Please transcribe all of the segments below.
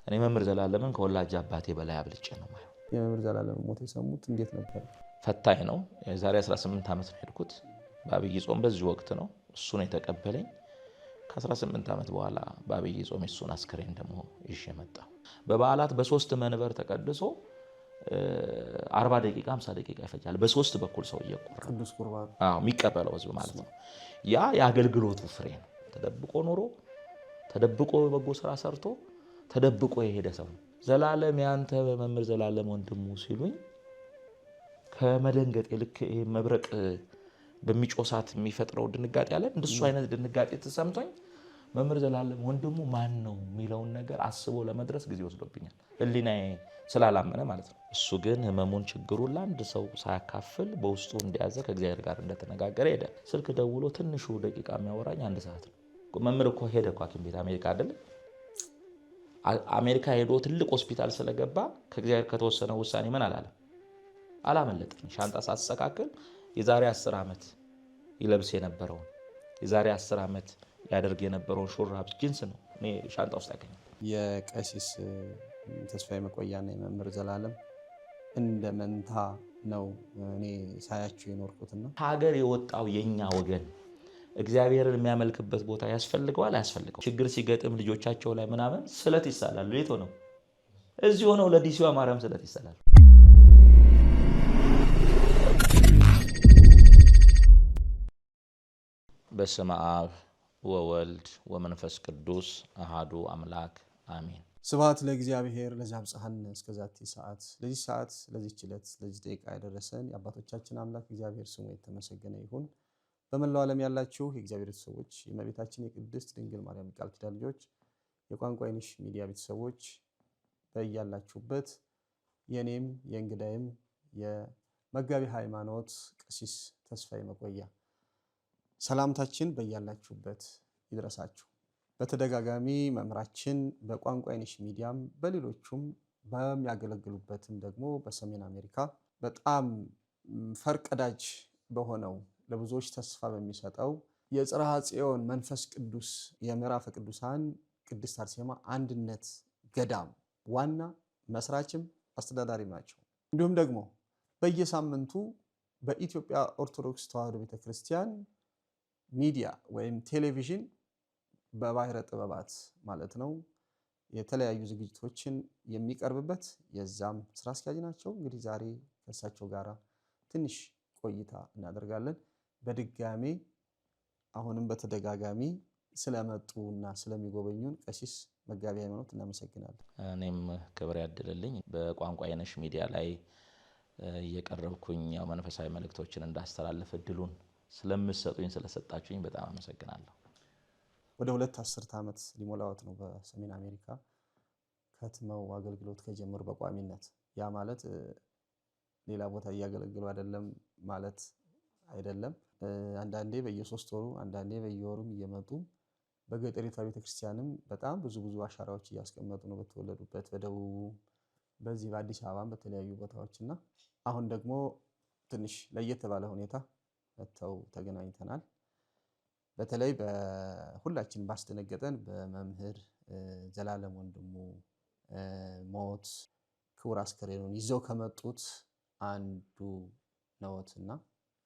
እኔ መምህር ዘላለምን ከወላጅ አባቴ በላይ አብልጬ ነው ማለት። የመምህር ዘላለም ሞት የሰሙት እንዴት ነበር? ፈታኝ ነው። የዛሬ 18 ዓመት ነው ሄድኩት። በአብይ ጾም በዚህ ወቅት ነው እሱ ነው የተቀበለኝ። ከ18 ዓመት በኋላ በአብይ ጾም እሱን አስከሬን ደግሞ ይዤ መጣሁ። በበዓላት በሶስት መንበር ተቀድሶ 40 ደቂቃ 50 ደቂቃ ይፈጃል። በሶስት በኩል ሰው እየቆረጠ ቅዱስ ቁርባን የሚቀበለው ህዝብ ማለት ነው። ያ የአገልግሎቱ ፍሬ ነው። ተደብቆ ኖሮ ተደብቆ በጎ ስራ ሰርቶ ተደብቆ የሄደ ሰው ነው። ዘላለም ያንተ መምህር ዘላለም ወንድሙ ሲሉኝ ከመደንገጥ ልክ ይሄ መብረቅ በሚጮሳት የሚፈጥረው ድንጋጤ አለ። እንደሱ አይነት ድንጋጤ ተሰምቶኝ መምህር ዘላለም ወንድሙ ማን ነው የሚለውን ነገር አስቦ ለመድረስ ጊዜ ወስዶብኛል። ህሊናዬ ስላላመነ ማለት ነው። እሱ ግን ህመሙን ችግሩን ለአንድ ሰው ሳያካፍል በውስጡ እንደያዘ ከእግዚአብሔር ጋር እንደተነጋገረ ሄደ። ስልክ ደውሎ ትንሹ ደቂቃ የሚያወራኝ 1 ሰዓት ነው። መምህር እኮ ሄደ እኮ ሐኪም ቤት አሜሪካ አይደል? አሜሪካ ሄዶ ትልቅ ሆስፒታል ስለገባ ከእግዚአብሔር ከተወሰነ ውሳኔ ምን አላመለጠኝ። ሻንጣ ሳስተካክል የዛሬ 10 ዓመት ይለብስ የነበረውን የዛሬ 10 ዓመት ያደርግ የነበረውን ሹራብ ጂንስ ነው እኔ ሻንጣ ውስጥ ያገኘው። የቀሲስ ተስፋዬ መቆያና የመምህር ዘላለም እንደ መንታ ነው እኔ ሳያችሁ የኖርኩትና። ሀገር የወጣው የኛ ወገን እግዚአብሔርን የሚያመልክበት ቦታ ያስፈልገዋል አያስፈልገው? ችግር ሲገጥም ልጆቻቸው ላይ ምናምን ስለት ይሳላሉ። የት ሆነው? እዚህ ሆነው ለዲሲዋ ማርያም ስለት ይሳላሉ። በስመ አብ ወወልድ ወመንፈስ ቅዱስ አሃዱ አምላክ አሜን። ስብሐት ለእግዚአብሔር ለዘአብጽሐነ እስከዛቲ ሰዓት። ለዚህ ሰዓት ለዚህ ዕለት ለዚህ ደቂቃ ያደረሰን የአባቶቻችን አምላክ እግዚአብሔር ስሙ የተመሰገነ ይሁን። በመላው ዓለም ያላችሁ የእግዚአብሔር ቤተሰቦች፣ የእመቤታችን የቅድስት ድንግል ማርያም ቃል ኪዳን ልጆች፣ የቋንቋ አይነሽ ሚዲያ ቤተሰቦች በያላችሁበት የኔም የእንግዳይም የመጋቢ ሃይማኖት ቀሲስ ተስፋዬ መቆያ ሰላምታችን በያላችሁበት ይድረሳችሁ። በተደጋጋሚ መምራችን በቋንቋ አይነሽ ሚዲያም በሌሎቹም በሚያገለግሉበትም ደግሞ በሰሜን አሜሪካ በጣም ፈርቀዳጅ በሆነው ለብዙዎች ተስፋ በሚሰጠው የጽርሐ ጽዮን መንፈስ ቅዱስ የምዕራፈ ቅዱሳን ቅድስት አርሴማ አንድነት ገዳም ዋና መስራችም አስተዳዳሪም ናቸው። እንዲሁም ደግሞ በየሳምንቱ በኢትዮጵያ ኦርቶዶክስ ተዋሕዶ ቤተክርስቲያን ሚዲያ ወይም ቴሌቪዥን በባሕረ ጥበባት ማለት ነው የተለያዩ ዝግጅቶችን የሚቀርብበት የዛም ስራ አስኪያጅ ናቸው። እንግዲህ ዛሬ ከእሳቸው ጋር ትንሽ ቆይታ እናደርጋለን። በድጋሜ አሁንም በተደጋጋሚ ስለመጡና ስለሚጎበኙን ቀሲስ መጋቢ ሃይማኖት እናመሰግናለን። እኔም ክብር ያድልልኝ። በቋንቋ አይነሽ ሚዲያ ላይ እየቀረብኩኝ መንፈሳዊ መልእክቶችን እንዳስተላልፍ እድሉን ስለምትሰጡኝ ስለሰጣችሁኝ በጣም አመሰግናለሁ። ወደ 2 አስርት ዓመት ሊሞላዎት ነው በሰሜን አሜሪካ ከትመው አገልግሎት ከጀመሩ በቋሚነት። ያ ማለት ሌላ ቦታ እያገለገሉ አይደለም ማለት አይደለም። አንዳንዴ በየ3 ወሩ አንዳንዴ በየወሩም እየመጡ በገጠሪቷ ቤተክርስቲያንም በጣም ብዙ አሻራዎች እያስቀመጡ ነው። በተወለዱበት በደቡብ በዚህ በአዲስ አበባም በተለያዩ ቦታዎችና አሁን ደግሞ ትንሽ ለየት ባለ ሁኔታ መጥተው ተገናኝተናል። በተለይ በሁላችን ባስደነገጠን በመምህር ዘላለም ወንድሙ ሞት ክቡር አስከሬኑን ይዘው ከመጡት አንዱ ነዎትና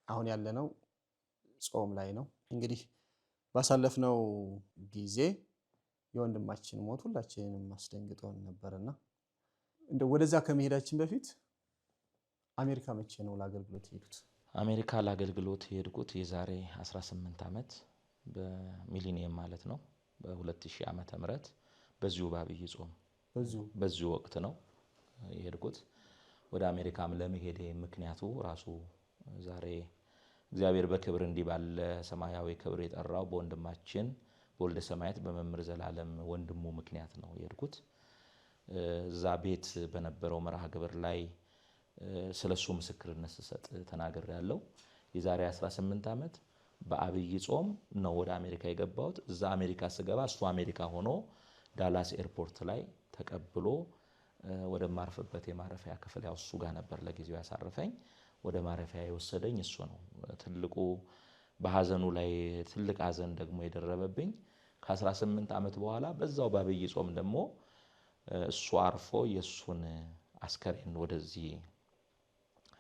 አሁን ያለነው ጾም ላይ ነው። እንግዲህ ባሳለፍነው ጊዜ የወንድማችን ሞት ሁላችንንም አስደንግጦን ነበርና እንደ ወደዛ ከመሄዳችን በፊት አሜሪካ መቼ ነው ለአገልግሎት የሄዱት? አሜሪካ ለአገልግሎት የሄድኩት የዛሬ 18 ዓመት በሚሊኒየም ማለት ነው በ2000 ዓመተ ምህረት በዚሁ በአብይ ጾም በዚሁ ወቅት ነው የሄድኩት። ወደ አሜሪካም ለመሄዴ ምክንያቱ ራሱ ዛሬ እግዚአብሔር በክብር እንዲባለ ሰማያዊ ክብር የጠራው በወንድማችን በወልደ ሰማያት በመምህር ዘላለም ወንድሙ ምክንያት ነው የሄድኩት። እዛ ቤት በነበረው መርሃ ግብር ላይ ስለሱ ምስክርነት ሰጥ ተናግሬያለሁ። የዛሬ 18 ዓመት በአብይ ጾም ነው ወደ አሜሪካ የገባሁት። እዛ አሜሪካ ስገባ እሱ አሜሪካ ሆኖ ዳላስ ኤርፖርት ላይ ተቀብሎ ወደ ማርፈበት የማረፊያ ክፍል ያው እሱ ጋር ነበር ለጊዜው ያሳረፈኝ። ወደ ማረፊያ የወሰደኝ እሱ ነው። ትልቁ በሐዘኑ ላይ ትልቅ ሐዘን ደግሞ የደረበብኝ ከ18 ዓመት በኋላ በዛው በአብይ ጾም ደግሞ እሱ አርፎ የሱን አስከሬን ወደዚህ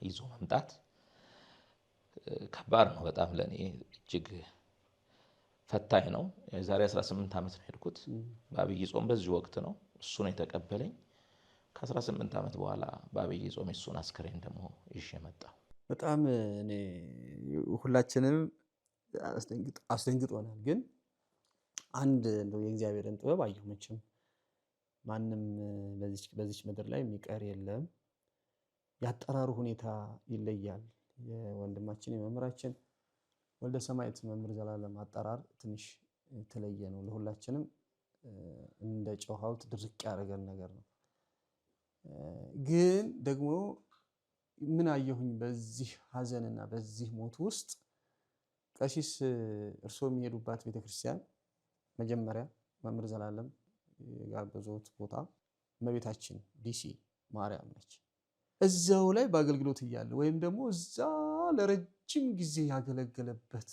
ይዞ መምጣት ከባድ ነው በጣም ለኔ እጅግ ፈታኝ ነው። የዛሬ 18 ዓመት ነው ሄድኩት በአብይ ጾም በዚህ ወቅት ነው እሱ ነው የተቀበለኝ። ከ18 ዓመት በኋላ በአብይ ጾም እሱን አስከሬን ደግሞ ይዤ መጣሁ። በጣም እኔ ሁላችንም አስደንግጦናል። ግን አንድ እንደው የእግዚአብሔርን ጥበብ አየሁ። መቼም ማንም በዚች ምድር ላይ የሚቀር የለም። ያጠራሩ ሁኔታ ይለያል። የወንድማችን የመምህራችን ወልደ ሰማዕት መምህር ዘላለም አጠራር ትንሽ የተለየ ነው። ለሁላችንም እንደ ጨው ሐውልት ድርቅ ያደረገን ነገር ነው። ግን ደግሞ ምን አየሁኝ በዚህ ሐዘንና በዚህ ሞት ውስጥ ቀሲስ እርስዎ የሚሄዱባት ቤተክርስቲያን መጀመሪያ መምህር ዘላለም የጋበዙት ቦታ እመቤታችን ዲሲ ማርያም ነች። እዛው ላይ በአገልግሎት እያለ ወይም ደግሞ እዛ ለረጅም ጊዜ ያገለገለበት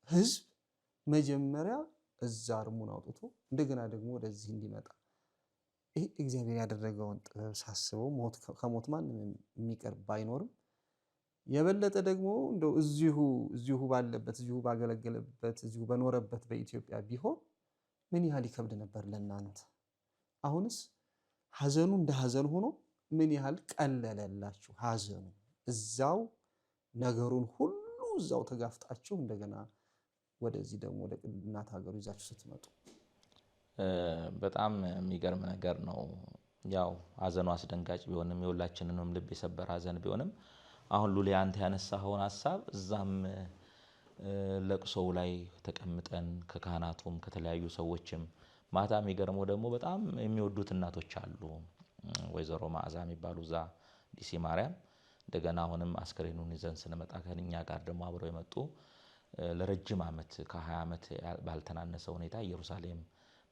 ህዝብ መጀመሪያ እዛ እርሙን አውጥቶ እንደገና ደግሞ ወደዚህ እንዲመጣ ይሄ እግዚአብሔር ያደረገውን ጥበብ ሳስበው ከሞት ማንም የሚቀርብ ባይኖርም የበለጠ ደግሞ እንደው እዚሁ ባለበት እዚሁ ባገለገለበት እዚሁ በኖረበት በኢትዮጵያ ቢሆን ምን ያህል ይከብድ ነበር ለእናንተ። አሁንስ ሐዘኑ እንደ ሐዘን ሆኖ ምን ያህል ቀለለላችሁ ሐዘኑ። እዛው ነገሩን ሁሉ እዛው ተጋፍጣችሁ እንደገና ወደዚህ ደግሞ ወደ እናት ሀገሩ ይዛችሁ ስትመጡ በጣም የሚገርም ነገር ነው። ያው ሐዘኑ አስደንጋጭ ቢሆንም የሁላችንንም ልብ የሰበረ ሐዘን ቢሆንም አሁን ሉሊ አንተ ያነሳኸውን ሐሳብ እዛም ለቅሶው ላይ ተቀምጠን ከካህናቱም ከተለያዩ ሰዎችም ማታ የሚገርመው ደግሞ በጣም የሚወዱት እናቶች አሉ። ወይዘሮ ማዕዛ የሚባሉ እዛ ዲሲ ማርያም እንደገና አሁንም አስከሬኑን ይዘን ስንመጣ ከኛ ጋር ደግሞ አብረው የመጡ ለረጅም ዓመት ከ20 ዓመት ባልተናነሰ ሁኔታ ኢየሩሳሌም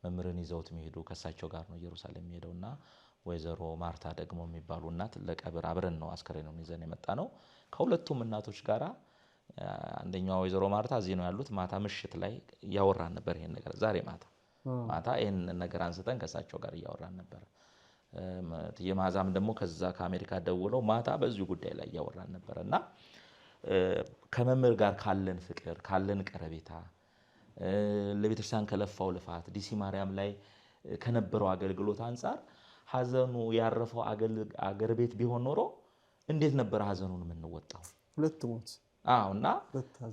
መምህርን ይዘውት የሚሄዱ ከሳቸው ጋር ነው ኢየሩሳሌም የሚሄደውና ወይዘሮ ማርታ ደግሞ የሚባሉ እናት ለቀብር አብረን ነው አስከሬኑን ይዘን የመጣ ነው። ከሁለቱም እናቶች ጋራ አንደኛው ወይዘሮ ማርታ እዚህ ነው ያሉት። ማታ ምሽት ላይ ያወራን ነበር ይሄን ነገር ዛሬ ማታ ይሄን ነገር አንስተን ከሳቸው ጋር ያወራን ነበር። የማዛም ደግሞ ከዛ ከአሜሪካ ደውለው ማታ በዚሁ ጉዳይ ላይ ያወራን ነበርና ከመምህር ጋር ካለን ፍቅር ካለን ቀረቤታ ለቤተክርስቲያን ከለፋው ልፋት ዲሲ ማርያም ላይ ከነበረው አገልግሎት አንፃር ሐዘኑ ያረፈው አገር ቤት ቢሆን ኖሮ እንዴት ነበር ሐዘኑን የምንወጣው? ሁለት ሞት እና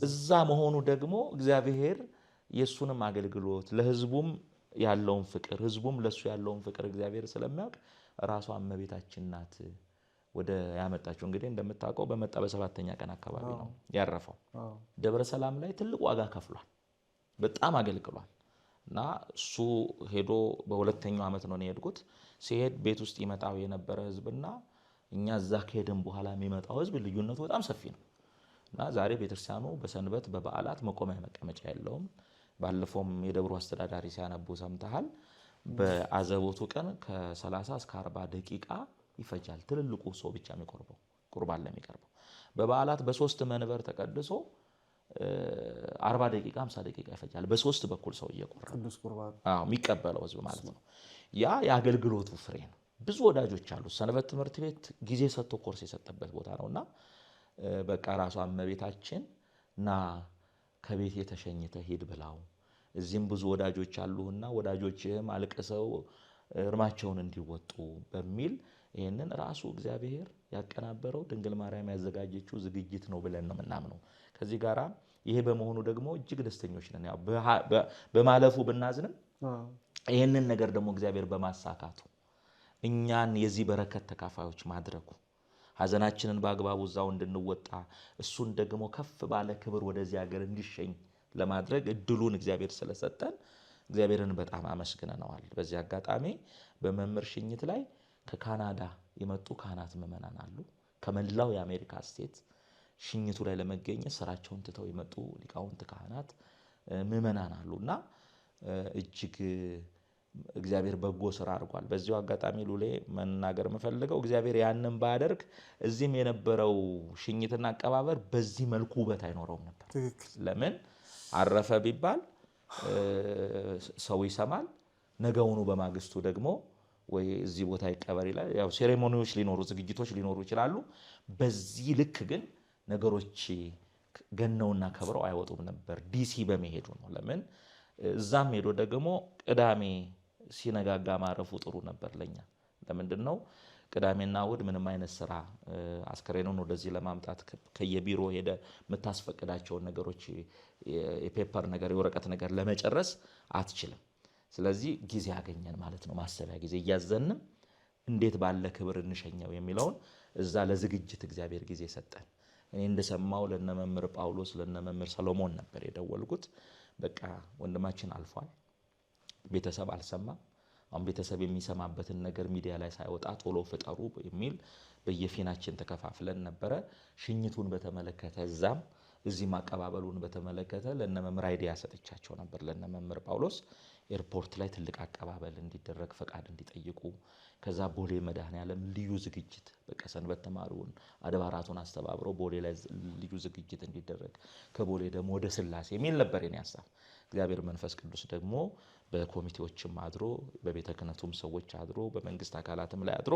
እዛ መሆኑ ደግሞ እግዚአብሔር የሱንም አገልግሎት ለህዝቡም ያለውን ፍቅር ህዝቡም ለሱ ያለውን ፍቅር እግዚአብሔር ስለሚያውቅ ራሷ እመቤታችን ናት ወደ ያመጣችው። እንግዲህ እንደምታውቀው በመጣ በሰባተኛ ቀን አካባቢ ነው ያረፈው። ደብረ ሰላም ላይ ትልቅ ዋጋ ከፍሏል፣ በጣም አገልግሏል። እና እሱ ሄዶ በሁለተኛው ዓመት ነው የሄድኩት። ሲሄድ ቤት ውስጥ ይመጣው የነበረ ህዝብና እኛ እዛ ከሄድን በኋላ የሚመጣው ህዝብ ልዩነቱ በጣም ሰፊ ነው። እና ዛሬ ቤተክርስቲያኑ በሰንበት በበዓላት መቆሚያ መቀመጫ የለውም። ባለፈውም የደብሩ አስተዳዳሪ ሲያነቡ ሰምተሃል። በአዘቦቱ ቀን ከ30 እስከ 40 ደቂቃ ይፈጃል ትልልቁ ሰው ብቻ የሚቆርበው ቁርባን ለሚቀርበው። በበዓላት በሶስት መንበር ተቀድሶ 40 ደቂቃ 50 ደቂቃ ይፈጃል በሶስት በኩል ሰው እየቆረበ ቅዱስ ቁርባን የሚቀበለው ህዝብ ማለት ነው። ያ የአገልግሎቱ ፍሬ ነው። ብዙ ወዳጆች አሉ። ሰንበት ትምህርት ቤት ጊዜ ሰጥቶ ኮርስ የሰጠበት ቦታ ነውና በቃ ራሷ እመቤታችን ና ከቤት የተሸኝተ ሂድ ብላው እዚህም ብዙ ወዳጆች አሉና ወዳጆችህም አልቅሰው እርማቸውን እንዲወጡ በሚል ይሄንን ራሱ እግዚአብሔር ያቀናበረው ድንግል ማርያም ያዘጋጀችው ዝግጅት ነው ብለን ነው የምናምነው። ከዚህ ጋራ ይሄ በመሆኑ ደግሞ እጅግ ደስተኞች ነን። ያው በማለፉ ብናዝንም ይሄንን ነገር ደግሞ እግዚአብሔር በማሳካቱ እኛን የዚህ በረከት ተካፋዮች ማድረጉ ሐዘናችንን በአግባቡ እዛው እንድንወጣ እሱን ደግሞ ከፍ ባለ ክብር ወደዚህ ሀገር እንዲሸኝ ለማድረግ እድሉን እግዚአብሔር ስለሰጠን እግዚአብሔርን በጣም አመስግነናል። በዚህ አጋጣሚ በመምህር ሽኝት ላይ ከካናዳ የመጡ ካህናት ምዕመናን አሉ። ከመላው የአሜሪካ ስቴት ሽኝቱ ላይ ለመገኘት ስራቸውን ትተው የመጡ ሊቃውንት ካህናት ምዕመናን አሉና እጅግ እግዚአብሔር በጎ ስራ አድርጓል። በዚሁ አጋጣሚ ሉሌ መናገር የምፈልገው እግዚአብሔር ያንን ባያደርግ እዚህም የነበረው ሽኝትና አቀባበር በዚህ መልኩ ውበት አይኖረውም ነበር። ለምን አረፈ ቢባል ሰው ይሰማል፣ ነገውኑ በማግስቱ ደግሞ ወይ እዚህ ቦታ ይቀበር ይላል። ያው ሴሬሞኒዎች ሊኖሩ ዝግጅቶች ሊኖሩ ይችላሉ። በዚህ ልክ ግን ነገሮች ገነውና ከብረው አይወጡም ነበር። ዲሲ በመሄዱ ነው። ለምን እዛም ሄዶ ደግሞ ቅዳሜ ሲነጋጋ ማረፉ ጥሩ ነበር ለኛ። ለምንድን ነው ቅዳሜና እሑድ ምንም አይነት ስራ አስከሬኑን ወደዚህ ለማምጣት ከየቢሮ ሄደ የምታስፈቅዳቸውን ነገሮች የፔፐር ነገር የወረቀት ነገር ለመጨረስ አትችልም። ስለዚህ ጊዜ ያገኘን ማለት ነው። ማሰቢያ ጊዜ እያዘንም እንዴት ባለ ክብር እንሸኘው የሚለውን እዛ ለዝግጅት እግዚአብሔር ጊዜ ሰጠን። እኔ እንደሰማው ለነመምህር ጳውሎስ ለነመምህር ሰሎሞን ነበር የደወልኩት። በቃ ወንድማችን አልፏል፣ ቤተሰብ አልሰማም። አሁን ቤተሰብ የሚሰማበትን ነገር ሚዲያ ላይ ሳይወጣ ቶሎ ፍጠሩ የሚል በየፊናችን ተከፋፍለን ነበረ። ሽኝቱን በተመለከተ እዛም እዚህም አቀባበሉን በተመለከተ ለነመምህር አይዲያ ሰጥቻቸው ነበር። ለነመምህር ጳውሎስ ኤርፖርት ላይ ትልቅ አቀባበል እንዲደረግ ፈቃድ እንዲጠይቁ፣ ከዛ ቦሌ መድኃኔዓለም ልዩ ዝግጅት በቃ ሰንበት ተማሪውን አድባራቱን አስተባብረው ቦሌ ላይ ልዩ ዝግጅት እንዲደረግ፣ ከቦሌ ደግሞ ወደ ስላሴ የሚል ነበር የኔ ሐሳብ። እግዚአብሔር መንፈስ ቅዱስ ደግሞ በኮሚቴዎችም አድሮ በቤተ ክህነቱም ሰዎች አድሮ በመንግስት አካላትም ላይ አድሮ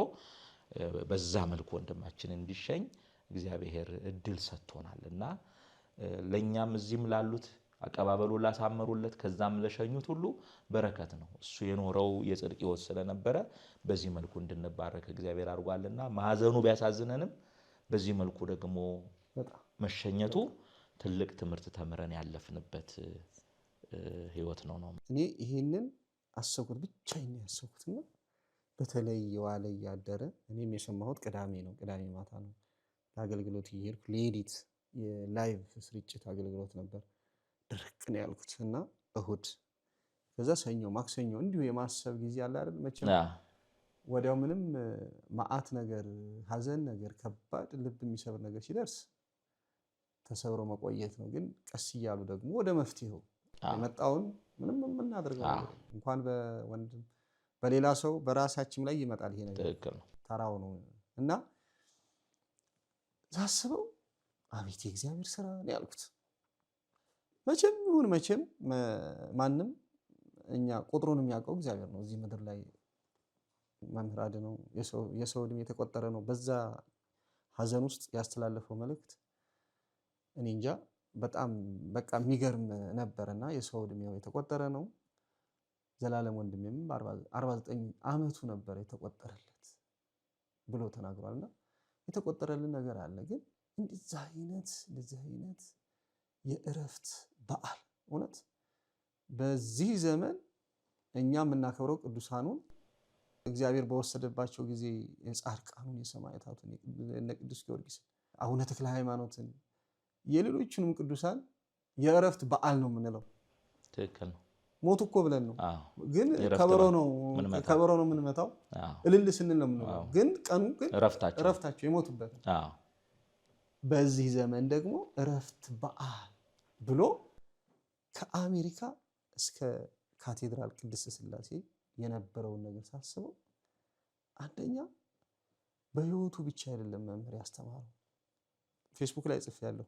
በዛ መልኩ ወንድማችን እንዲሸኝ እግዚአብሔር እድል ሰጥቶናልና ለኛም እዚህም ላሉት አቀባበሉ ላሳመሩለት ከዛም ለሸኙት ሁሉ በረከት ነው። እሱ የኖረው የጽድቅ ሕይወት ስለነበረ በዚህ መልኩ እንድንባረክ እግዚአብሔር አድርጓልና ማዘኑ ቢያሳዝነንም በዚህ መልኩ ደግሞ መሸኘቱ ትልቅ ትምህርት ተምረን ያለፍንበት ሕይወት ነው። እኔ ይሄንን አሰብኩት ብቻዬን ያሰብኩትና በተለይ የዋለ ያደረ እኔም የሰማሁት ቅዳሜ ነው። ቅዳሜ ማታ ነው ለአገልግሎት እየሄድኩ ሌሊት የላይቭ ስርጭት አገልግሎት ነበር። ድርቅ ነው ያልኩት እና እሁድ ከዛ ሰኞ ማክሰኞ እንዲሁ የማሰብ ጊዜ አለ አይደል? መቼም ወዲያው ምንም ማአት ነገር ሀዘን ነገር ከባድ ልብ የሚሰብር ነገር ሲደርስ ተሰብሮ መቆየት ነው። ግን ቀስ እያሉ ደግሞ ወደ መፍትሄው የመጣውን ምንም የምናደርገው እንኳን በወንድም በሌላ ሰው በራሳችን ላይ ይመጣል ይሄ ነገር ተራው ነው እና ሳስበው አቤት የእግዚአብሔር ስራ ነው ያልኩት። መቼም ይሁን መቼም ማንም እኛ ቁጥሩን የሚያውቀው እግዚአብሔር ነው። እዚህ ምድር ላይ መምህር አድነው የሰው ዕድሜ የተቆጠረ ነው። በዛ ሀዘን ውስጥ ያስተላለፈው መልእክት እኔ እንጃ በጣም በቃ የሚገርም ነበርና የሰው ዕድሜው የተቆጠረ ነው። ዘላለም ወንድሜም 49 ዓመቱ ነበር የተቆጠረለት ብሎ ተናግሯልና የተቆጠረልን ነገር አለ። ግን እንደዚህ አይነት የእረፍት በዓል እውነት በዚህ ዘመን እኛ የምናከብረው ቅዱሳኑን እግዚአብሔር በወሰደባቸው ጊዜ የጻድቃኑን የሰማዕታቱን እነ ቅዱስ ጊዮርጊስን አቡነ ተክለ ሃይማኖትን የሌሎችንም ቅዱሳን የእረፍት በዓል ነው የምንለው። ትክክል ነው። ሞቱ እኮ ብለን ነው፣ ግን ከበሮ ነው የምንመታው፣ እልል ስንል ነው የምንለው። ግን ቀኑ ግን እረፍታቸው የሞቱበት ነው። በዚህ ዘመን ደግሞ እረፍት በዓል ብሎ ከአሜሪካ እስከ ካቴድራል ቅድስት ሥላሴ የነበረውን ነገር ሳስበው አንደኛ በህይወቱ ብቻ አይደለም መምህር ያስተማረው። ፌስቡክ ላይ ጽፌያለሁ።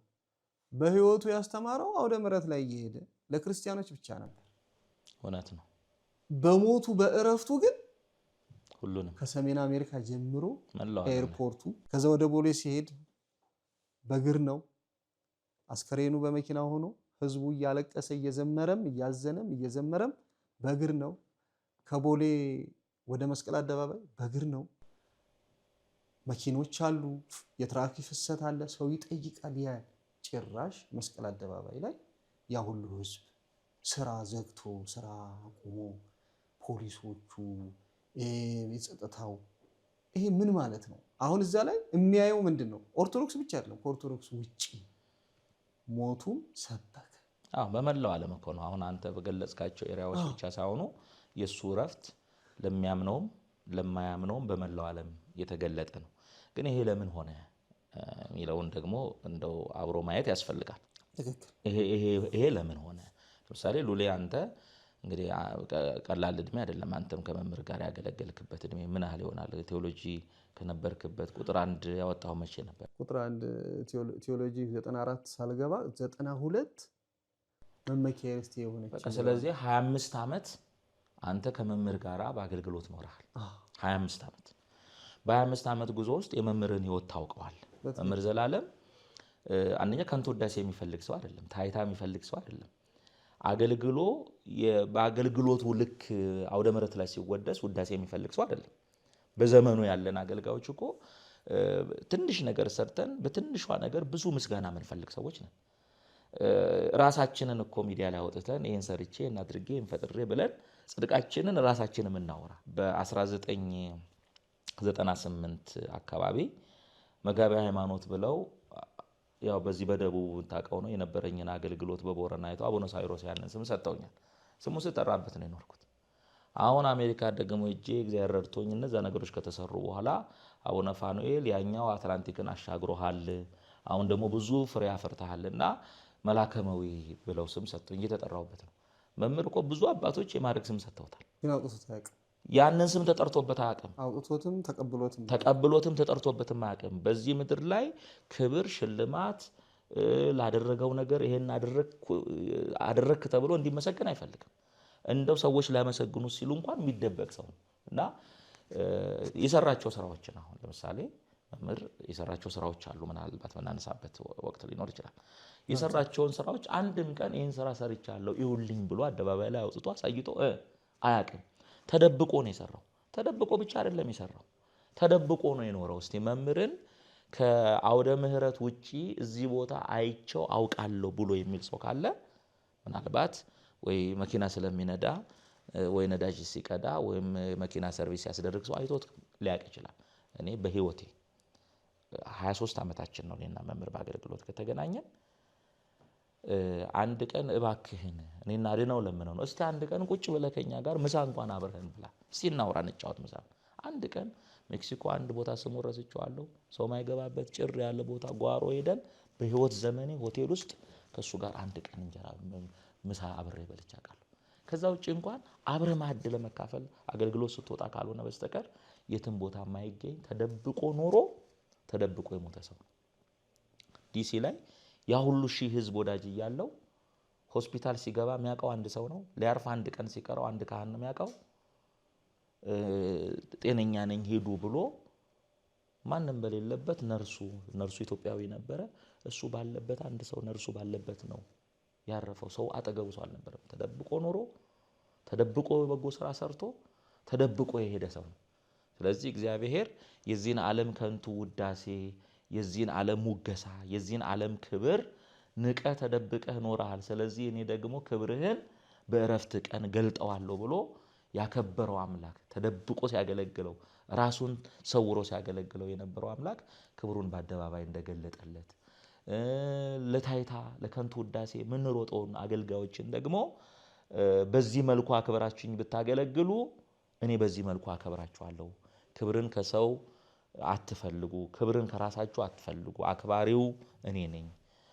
በህይወቱ ያስተማረው አውደ ምሕረት ላይ እየሄደ ለክርስቲያኖች ብቻ ነበር። እውነት ነው። በሞቱ በእረፍቱ ግን ሁሉንም ከሰሜን አሜሪካ ጀምሮ ኤርፖርቱ ከዛ ወደ ቦሌ ሲሄድ በእግር ነው። አስከሬኑ በመኪና ሆኖ ህዝቡ እያለቀሰ እየዘመረም እያዘነም እየዘመረም በእግር ነው። ከቦሌ ወደ መስቀል አደባባይ በእግር ነው። መኪኖች አሉ፣ የትራፊክ ፍሰት አለ፣ ሰው ይጠይቃል። ያ ጭራሽ መስቀል አደባባይ ላይ ያ ሁሉ ህዝብ ስራ ዘግቶ ስራ ቆሞ ፖሊሶቹ የጸጥታው ይሄ ምን ማለት ነው? አሁን እዛ ላይ የሚያየው ምንድን ነው? ኦርቶዶክስ ብቻ አይደለም፣ ከኦርቶዶክስ ውጪ ሞቱም ሰበከ። በመላው ዓለም እኮ ነው። አሁን አንተ በገለጽካቸው ኤሪያዎች ብቻ ሳይሆኑ የእሱ እረፍት ለሚያምነውም ለማያምነውም በመላው ዓለም የተገለጠ ነው። ግን ይሄ ለምን ሆነ የሚለውን ደግሞ እንደው አብሮ ማየት ያስፈልጋል። ይሄ ለምን ሆነ? ለምሳሌ ሉሌ አንተ እንግዲህ ቀላል እድሜ አይደለም። አንተም ከመምህር ጋር ያገለገልክበት እድሜ ምን ያህል ይሆናል? ቴዎሎጂ ከነበርክበት ቁጥር 1 ያወጣው መቼ ነበር? ቁጥር 1 ቴዎሎጂ 94 ሳልገባ 92 መመኪያ ርስቴ የሆነች። ስለዚህ 25 ዓመት አንተ ከመምህር ጋር በአገልግሎት ኖረሃል። 25 ዓመት። በ25 ዓመት ጉዞ ውስጥ የመምህርን ህይወት ታውቀዋል። መምህር ዘላለም አንደኛ ከንቱ ውዳሴ የሚፈልግ ሰው አይደለም። ታይታ የሚፈልግ ሰው አይደለም። አገልግሎ በአገልግሎቱ ልክ አውደ ምሕረት ላይ ሲወደስ ውዳሴ የሚፈልግ ሰው አይደለም። በዘመኑ ያለን አገልጋዮች እኮ ትንሽ ነገር ሰርተን በትንሿ ነገር ብዙ ምስጋና የምንፈልግ ሰዎች ነን። ራሳችንን እኮ ሚዲያ ላይ አውጥተን ይሄን ሰርቼ እናድርጌ እንፈጥሬ ብለን ጽድቃችንን ራሳችንን የምናወራ በ1998 አካባቢ መጋቢ ሃይማኖት ብለው ያው በዚህ በደቡብ ታውቀው ነው የነበረኝን አገልግሎት በቦረና አይተው አቡነ ሳይሮስ ያንን ስም ሰጥተውኛል። ስሙ ስጠራበት ነው የኖርኩት። አሁን አሜሪካ ደግሞ እጄ እግዚአብሔር ረድቶኝ እነዛ ነገሮች ከተሰሩ በኋላ አቡነ ፋኑኤል ያኛው አትላንቲክን አሻግሮሃል፣ አሁን ደግሞ ብዙ ፍሬ አፍርተሃልና መላከመዊ ብለው ስም ሰጥተውኝ እየተጠራሁበት ነው። መምህር እኮ ብዙ አባቶች የማድረግ ስም ሰጥተውታል። ያንን ስም ተጠርቶበት አያውቅም። አውጥቶትም ተቀብሎትም ተጠርቶበትም አያውቅም። በዚህ ምድር ላይ ክብር ሽልማት ላደረገው ነገር ይሄን አደረክ ተብሎ እንዲመሰገን አይፈልግም። እንደው ሰዎች ሊያመሰግኑ ሲሉ እንኳን የሚደበቅ ሰው እና የሰራቸው ስራዎችን አሁን ለምሳሌ መምህር የሰራቸው ስራዎች አሉ። ምናልባት መናነሳበት ወቅት ሊኖር ይችላል። የሰራቸውን ስራዎች አንድም ቀን ይሄን ስራ ሰርቻለሁ ይውልኝ ብሎ አደባባይ ላይ አውጥቶ አሳይቶ አያውቅም። ተደብቆ ነው የሰራው። ተደብቆ ብቻ አይደለም የሰራው፣ ተደብቆ ነው የኖረው። እስቲ መምህርን ከአውደ ምሕረት ውጪ እዚህ ቦታ አይቸው አውቃለሁ ብሎ የሚል ሰው ካለ ምናልባት ወይ መኪና ስለሚነዳ ወይ ነዳጅ ሲቀዳ ወይም መኪና ሰርቪስ ያስደርግ ሰው አይቶት ሊያውቅ ይችላል። እኔ በህይወቴ 23 ዓመታችን ነው እኔና መምህር በአገልግሎት ከተገናኘን። አንድ ቀን እባክህን እኔና አድነው ለምነው ነው እስቲ አንድ ቀን ቁጭ ብለህ ከኛ ጋር ምሳ እንኳን አብረን ብላ እስቲ እናውራ እንጫወት ምሳ። አንድ ቀን ሜክሲኮ አንድ ቦታ ስሙ ረስቼዋለሁ፣ ሰው ማይገባበት ጭር ያለ ቦታ ጓሮ ሄደን በህይወት ዘመኔ ሆቴል ውስጥ ከሱ ጋር አንድ ቀን እንጀራ ምሳ አብሬ በልቼ አውቃለሁ። ከዛ ውጪ እንኳን አብረ ማዕድ ለመካፈል አገልግሎት ስትወጣ ካልሆነ በስተቀር የትም ቦታ የማይገኝ ተደብቆ ኖሮ ተደብቆ የሞተ ሰው ነው። ዲሲ ላይ ያ ሁሉ ሺህ ህዝብ ወዳጅ እያለው ሆስፒታል ሲገባ የሚያውቀው አንድ ሰው ነው። ሊያርፍ አንድ ቀን ሲቀረው አንድ ካህን ነው የሚያውቀው። ጤነኛ ነኝ ሄዱ ብሎ ማንም በሌለበት ነርሱ ኢትዮጵያዊ ነበረ። እሱ ባለበት አንድ ሰው ነርሱ ባለበት ነው ያረፈው። ሰው አጠገቡ ሰው አልነበረም። ተደብቆ ኖሮ ተደብቆ በጎ ስራ ሰርቶ ተደብቆ የሄደ ሰው ነው። ስለዚህ እግዚአብሔር የዚህን ዓለም ከንቱ ውዳሴ፣ የዚህን ዓለም ሙገሳ፣ የዚህን ዓለም ክብር ንቀህ ተደብቀህ ኖረሃል። ስለዚህ እኔ ደግሞ ክብርህን በእረፍት ቀን ገልጠዋለሁ ብሎ ያከበረው አምላክ ተደብቆ ሲያገለግለው ራሱን ሰውሮ ሲያገለግለው የነበረው አምላክ ክብሩን በአደባባይ እንደገለጠለት ለታይታ ለከንቱ ውዳሴ ምን ሮጠውን አገልጋዮችን ደግሞ በዚህ መልኩ አክብራችሁኝ ብታገለግሉ እኔ በዚህ መልኩ አከብራችኋለሁ። ክብርን ከሰው አትፈልጉ፣ ክብርን ከራሳችሁ አትፈልጉ። አክባሪው እኔ ነኝ።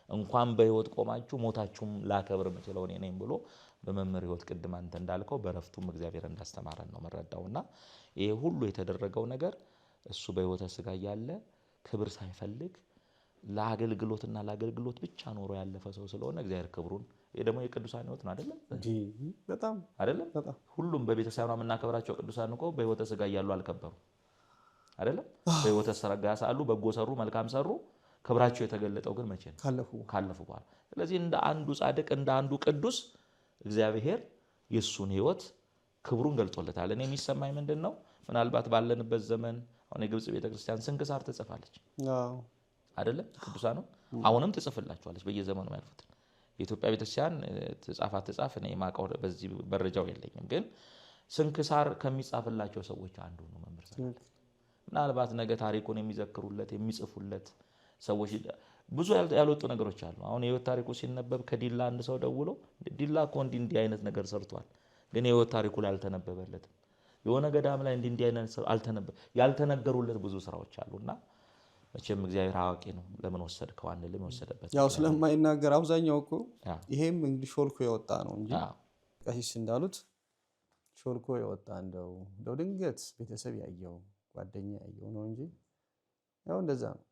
እንኳን በህይወት ቆማችሁ ሞታችሁም ላከብር የምችለው እኔ ነኝ ብሎ በመምህር ህይወት ቅድም አንተ እንዳልከው በረፍቱም እግዚአብሔር እንዳስተማረን ነው መረዳውና ይሄ ሁሉ የተደረገው ነገር እሱ በህይወተ ስጋ ያለ ክብር ሳይፈልግ ለአገልግሎትና ለአገልግሎት ብቻ ኖሮ ያለፈ ሰው ስለሆነ እግዚአብሔር ክብሩን ይሄ ደግሞ የቅዱሳን ህይወት ነው አይደለም? በጣም አይደለም? ሁሉም በቤተክርስቲያኑ የምናከብራቸው ቅዱሳን እኮ በህይወተ ስጋ እያሉ አልከበሩ አይደለም? በህይወተ ስጋ ሳሉ በጎ ሰሩ፣ መልካም ሰሩ። ክብራቸው የተገለጠው ግን መቼ ነው? ካለፉ በኋላ። ስለዚህ እንደ አንዱ ጻድቅ እንደ አንዱ ቅዱስ እግዚአብሔር የሱን ህይወት ክብሩን ገልጦለታል። እኔ የሚሰማኝ ምንድነው ምናልባት ባለንበት ዘመን አሁን የግብጽ ቤተክርስቲያን ስንክሳር ትጽፋለች አይደለም? ቅዱሳኑ አሁንም ትጽፍላቸዋለች በየዘመኑ ያልፉት። የኢትዮጵያ ቤተክርስቲያን ትጻፍ እኔ ማቀው በዚህ መረጃው የለኝም፣ ግን ስንክሳር ከሚጻፍላቸው ሰዎች አንዱ ነው መምህር ዘላለም። ምናልባት ነገ ታሪኩን የሚዘክሩለት የሚጽፉለት ሰዎች ብዙ ያልወጡ ነገሮች አሉ። አሁን የህይወት ታሪኩ ሲነበብ ከዲላ አንድ ሰው ደውሎ ዲላ እኮ እንዲህ አይነት ነገር ሰርቷል፣ ግን የህይወት ታሪኩ ላይ አልተነበበለትም። የሆነ ገዳም ላይ እንዲህ አይነት ያልተነገሩለት ብዙ ስራዎች አሉና መቼም እግዚአብሔር አዋቂ ነው። ለምን ወሰድከው አንልም፣ የወሰደበት ያው ስለማይናገር አብዛኛው እኮ ይሄም እንግዲህ ሾልኮ የወጣ ነው እንጂ ቀሲስ እንዳሉት ሾልኮ የወጣ እንደው ድንገት ቤተሰብ ያየው ጓደኛ ያየው ነው እንጂ ያው እንደዛ ነው።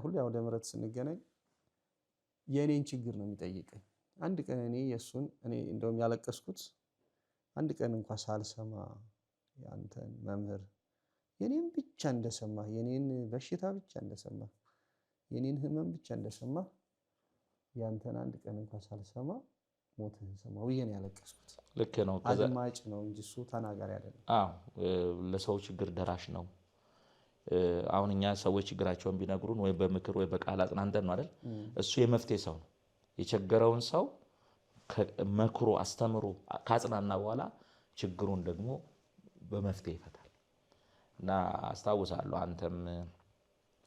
ሁሉ ያው ደምረት ስንገናኝ የኔን ችግር ነው የሚጠይቀኝ። አንድ ቀን እኔ እንደውም ያለቀስኩት አንድ ቀን እንኳን ሳልሰማ ያንተን መምህር የኔን ብቻ እንደሰማህ የኔን በሽታ ብቻ እንደሰማህ የኔን ህመም ብቻ እንደሰማህ ያንተን አንድ ቀን እንኳን ሳልሰማ ሞትህን ሰማሁ ብዬ ነው ያለቀስኩት። ልክ ነው። አድማጭ ነው እንጂ እሱ ተናጋሪ አይደለም። ለሰው ችግር ደራሽ ነው። አሁን እኛ ሰዎች ችግራቸውን ቢነግሩን ወይ በምክር ወይ በቃል አጽናንተን ነው አይደል? እሱ የመፍትሄ ሰው ነው። የቸገረውን ሰው መክሮ አስተምሮ ካጽናና በኋላ ችግሩን ደግሞ በመፍትሄ ይፈታል። እና አስታውሳለሁ አንተም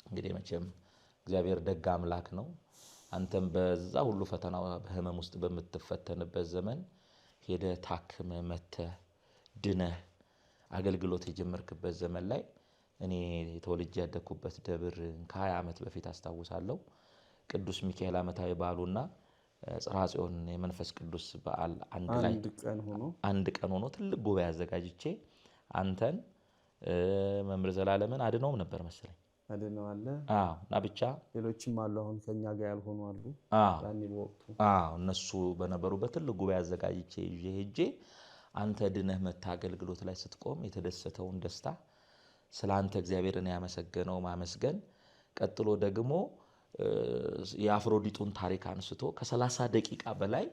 እንግዲህ መቼም እግዚአብሔር ደግ አምላክ ነው። አንተም በዛ ሁሉ ፈተና በህመም ውስጥ በምትፈተንበት ዘመን ሄደህ ታክመህ መተህ ድነህ አገልግሎት የጀመርክበት ዘመን ላይ እኔ ተወልጄ ያደግኩበት ደብር ከ20 ዓመት በፊት አስታውሳለሁ። ቅዱስ ሚካኤል ዓመታዊ በዓሉና ጽርሐ ጽዮን የመንፈስ ቅዱስ በዓል አንድ ቀን ሆኖ ትልቅ ጉባኤ አዘጋጅቼ አንተን መምህር ዘላለምን አድነውም ነበር መሰለኝ። አድነዋለ። እና ብቻ ሌሎችም አሉ አሁን ከኛ ጋር ያልሆኑ አሉ። ያኔ በወቅቱ እነሱ በነበሩበት ትልቅ ጉባኤ አዘጋጅቼ ይዤ ሄጄ አንተ ድነህ መታ አገልግሎት ላይ ስትቆም የተደሰተውን ደስታ ስላንተ እግዚአብሔርን ያመሰገነው ማመስገን፣ ቀጥሎ ደግሞ የአፍሮዲጡን ታሪክ አንስቶ ከ30 ደቂቃ በላይ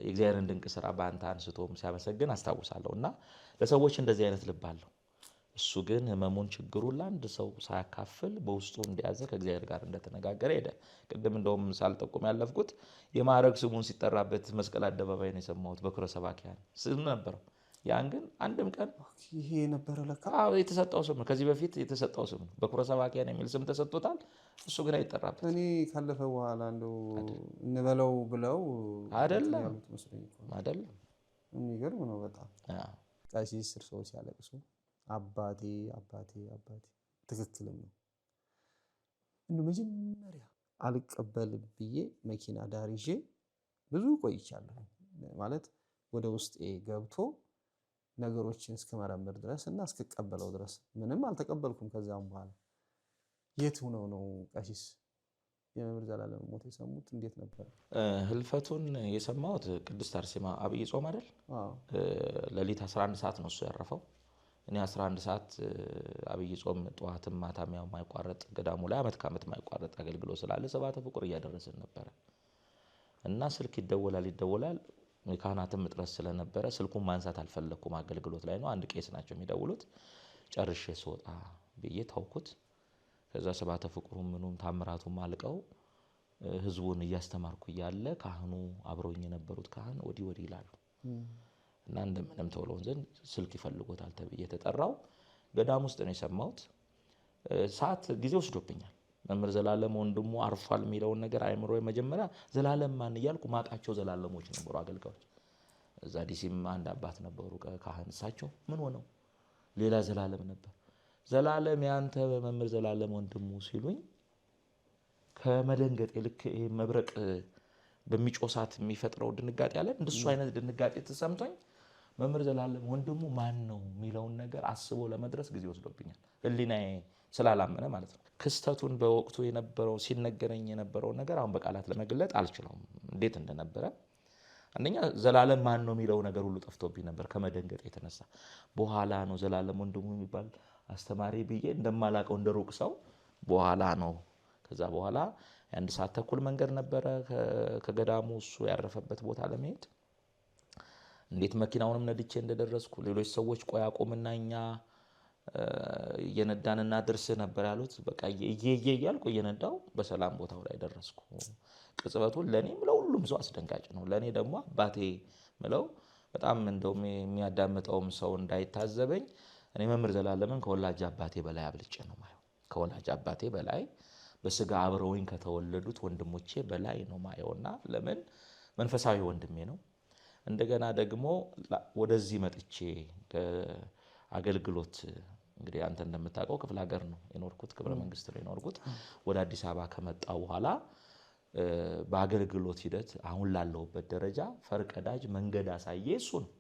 የእግዚአብሔርን ድንቅ ስራ በአንተ አንስቶም ሲያመሰግን አስታውሳለሁ። እና ለሰዎች እንደዚህ አይነት ልብ አለው። እሱ ግን ህመሙን ችግሩን ለአንድ ሰው ሳያካፍል በውስጡ እንደያዘ ከእግዚአብሔር ጋር እንደተነጋገረ ሄደ። ቅድም እንደውም ሳልጠቁም ያለፍኩት የማዕረግ ስሙን ሲጠራበት መስቀል አደባባይ ነው የሰማሁት። በኩረ ሰባኪያን ስም ነበረው። ያን ግን አንድም ቀን ይሄ ነበረ ለካ የተሰጠው ስም ነው። ከዚህ በፊት የተሰጠው ስም ነው። በኩረ ሰባኪያን የሚል ስም ተሰጥቶታል። እሱ ግን አይጠራበት። እኔ ካለፈ በኋላ እንደው እንበለው ብለው አይደለም። የሚገርም ነው በጣም። ቀሲስ እርስዎ ሲያለቅሱ አባቴ አባቴ አባቴ ትክክልም ነው። መጀመሪያ አልቀበልም ብዬ መኪና ዳር ይዤ ብዙ ቆይቻለሁ። ማለት ወደ ውስጤ ገብቶ ነገሮችን እስከመረምር ድረስ እና እስከቀበለው ድረስ ምንም አልተቀበልኩም። ከዛም በኋላ የት ሆነው ነው ቀሲስ የመምህር ዘላለም ሞት የሰሙት? እንዴት ነበር? ህልፈቱን የሰማሁት ቅድስት አርሴማ አብይ ጾም አይደል? ሌሊት 11 ሰዓት ነው እሱ ያረፈው። እኔ 11 ሰዓት አብይ ጾም ጠዋትም ማታም ያው ማይቋረጥ ገዳሙ ላይ አመት ከአመት ማይቋረጥ አገልግሎት ስላለ ሰባተ ፍቁር እያደረስን ነበር እና ስልክ ይደወላል። የካህናትም እጥረት ስለነበረ ስልኩን ማንሳት አልፈለኩም። አገልግሎት ላይ ነው። አንድ ቄስ ናቸው የሚደውሉት። ጨርሼ ስወጣ ብዬ ታውኩት። ከዛ ሰባተ ፍቁሩም ምኑም ታምራቱም አልቀው ህዝቡን እያስተማርኩ እያለ ካህኑ አብረውኝ የነበሩት ካህን ወዲህ ይላሉ እና እንደምንም ተውሎን ዘንድ ስልክ ይፈልጎታል ተብዬ ተጠራው። ገዳም ውስጥ ነው የሰማሁት። ሰዓት ጊዜ ወስዶብኛል። መምህር ዘላለም ወንድሙ አርፏል የሚለውን ነገር አይምሮ መጀመሪያ ዘላለም ማን እያልኩ ማቃቸው ዘላለሞች ነበሩ አገልጋዮች። እዛ ዲሲም አንድ አባት ነበሩ ካህን። እሳቸው ምን ሆነው ሌላ ዘላለም ነበር። ዘላለም ያንተ መምህር ዘላለም ወንድሙ ሲሉኝ ከመደንገጤ ልክ ይሄ መብረቅ በሚጮሳት የሚፈጥረው ድንጋጤ አለ። እንደሱ አይነት ድንጋጤ ተሰምቶኝ መምህር ዘላለም ወንድሙ ማን ነው የሚለውን ነገር አስቦ ለመድረስ ጊዜ ወስዶብኛል። ህሊናዬ ስላላመነ ማለት ነው። ክስተቱን በወቅቱ የነበረው ሲነገረኝ የነበረው ነገር አሁን በቃላት ለመግለጥ አልችለውም እንዴት እንደነበረ። አንደኛ ዘላለም ማን ነው የሚለው ነገር ሁሉ ጠፍቶብኝ ነበር ከመደንገጥ የተነሳ። በኋላ ነው ዘላለም ወንድሙ የሚባል አስተማሪ ብዬ እንደማላቀው እንደሩቅ ሰው በኋላ ነው። ከዛ በኋላ የ1 ሰዓት ተኩል መንገድ ነበረ ከገዳሙ እሱ ያረፈበት ቦታ ለመሄድ። እንዴት መኪናውንም ነድቼ እንደደረስኩ ሌሎች ሰዎች ቆይ አቁምና እኛ እየነዳንና ድርስ ነበር ያሉት። በቃ እያልኩ እየነዳው በሰላም ቦታው ላይ ደረስኩ። ቅጽበቱን ለኔም ለሁሉም ሰው አስደንጋጭ ነው። ለኔ ደግሞ አባቴ ምለው በጣም እንደውም የሚያዳምጠውም ሰው እንዳይታዘበኝ እኔ መምህር ዘላለምን ከወላጅ አባቴ በላይ አብልጬ ነው ማየው። ከወላጅ አባቴ በላይ በስጋ አብረውኝ ከተወለዱት ወንድሞቼ በላይ ነው ማየውና ለምን መንፈሳዊ ወንድሜ ነው። እንደገና ደግሞ ወደዚህ መጥቼ አገልግሎት እንግዲህ አንተ እንደምታውቀው ክፍለ ሀገር ነው የኖርኩት፣ ክብረ መንግስት ነው የኖርኩት። ወደ አዲስ አበባ ከመጣው በኋላ በአገልግሎት ሂደት አሁን ላለሁበት ደረጃ ፈርቀዳጅ መንገድ አሳየ እሱ ነው።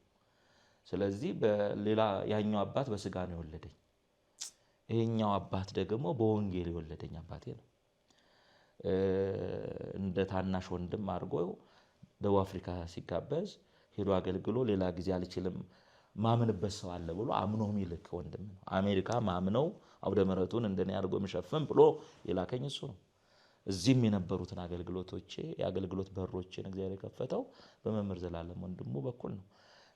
ስለዚህ በሌላ ያኛው አባት በስጋ ነው የወለደኝ፣ ይሄኛው አባት ደግሞ በወንጌል የወለደኝ አባቴ ነው። እንደ ታናሽ ወንድም አድርጎ ደቡብ አፍሪካ ሲጋበዝ ሄዶ አገልግሎ ሌላ ጊዜ አልችልም ማምንበት ሰው አለ ብሎ አምኖ የሚልክ ወንድም ነው። አሜሪካ ማምነው አውደ ምሕረቱን እንደኔ አድርጎ የሚሸፍን ብሎ የላከኝ እሱ ነው። እዚህም የነበሩትን አገልግሎቶቼ የአገልግሎት በሮችን እግዚአብሔር የከፈተው በመምህር ዘላለም ወንድሙ በኩል ነው።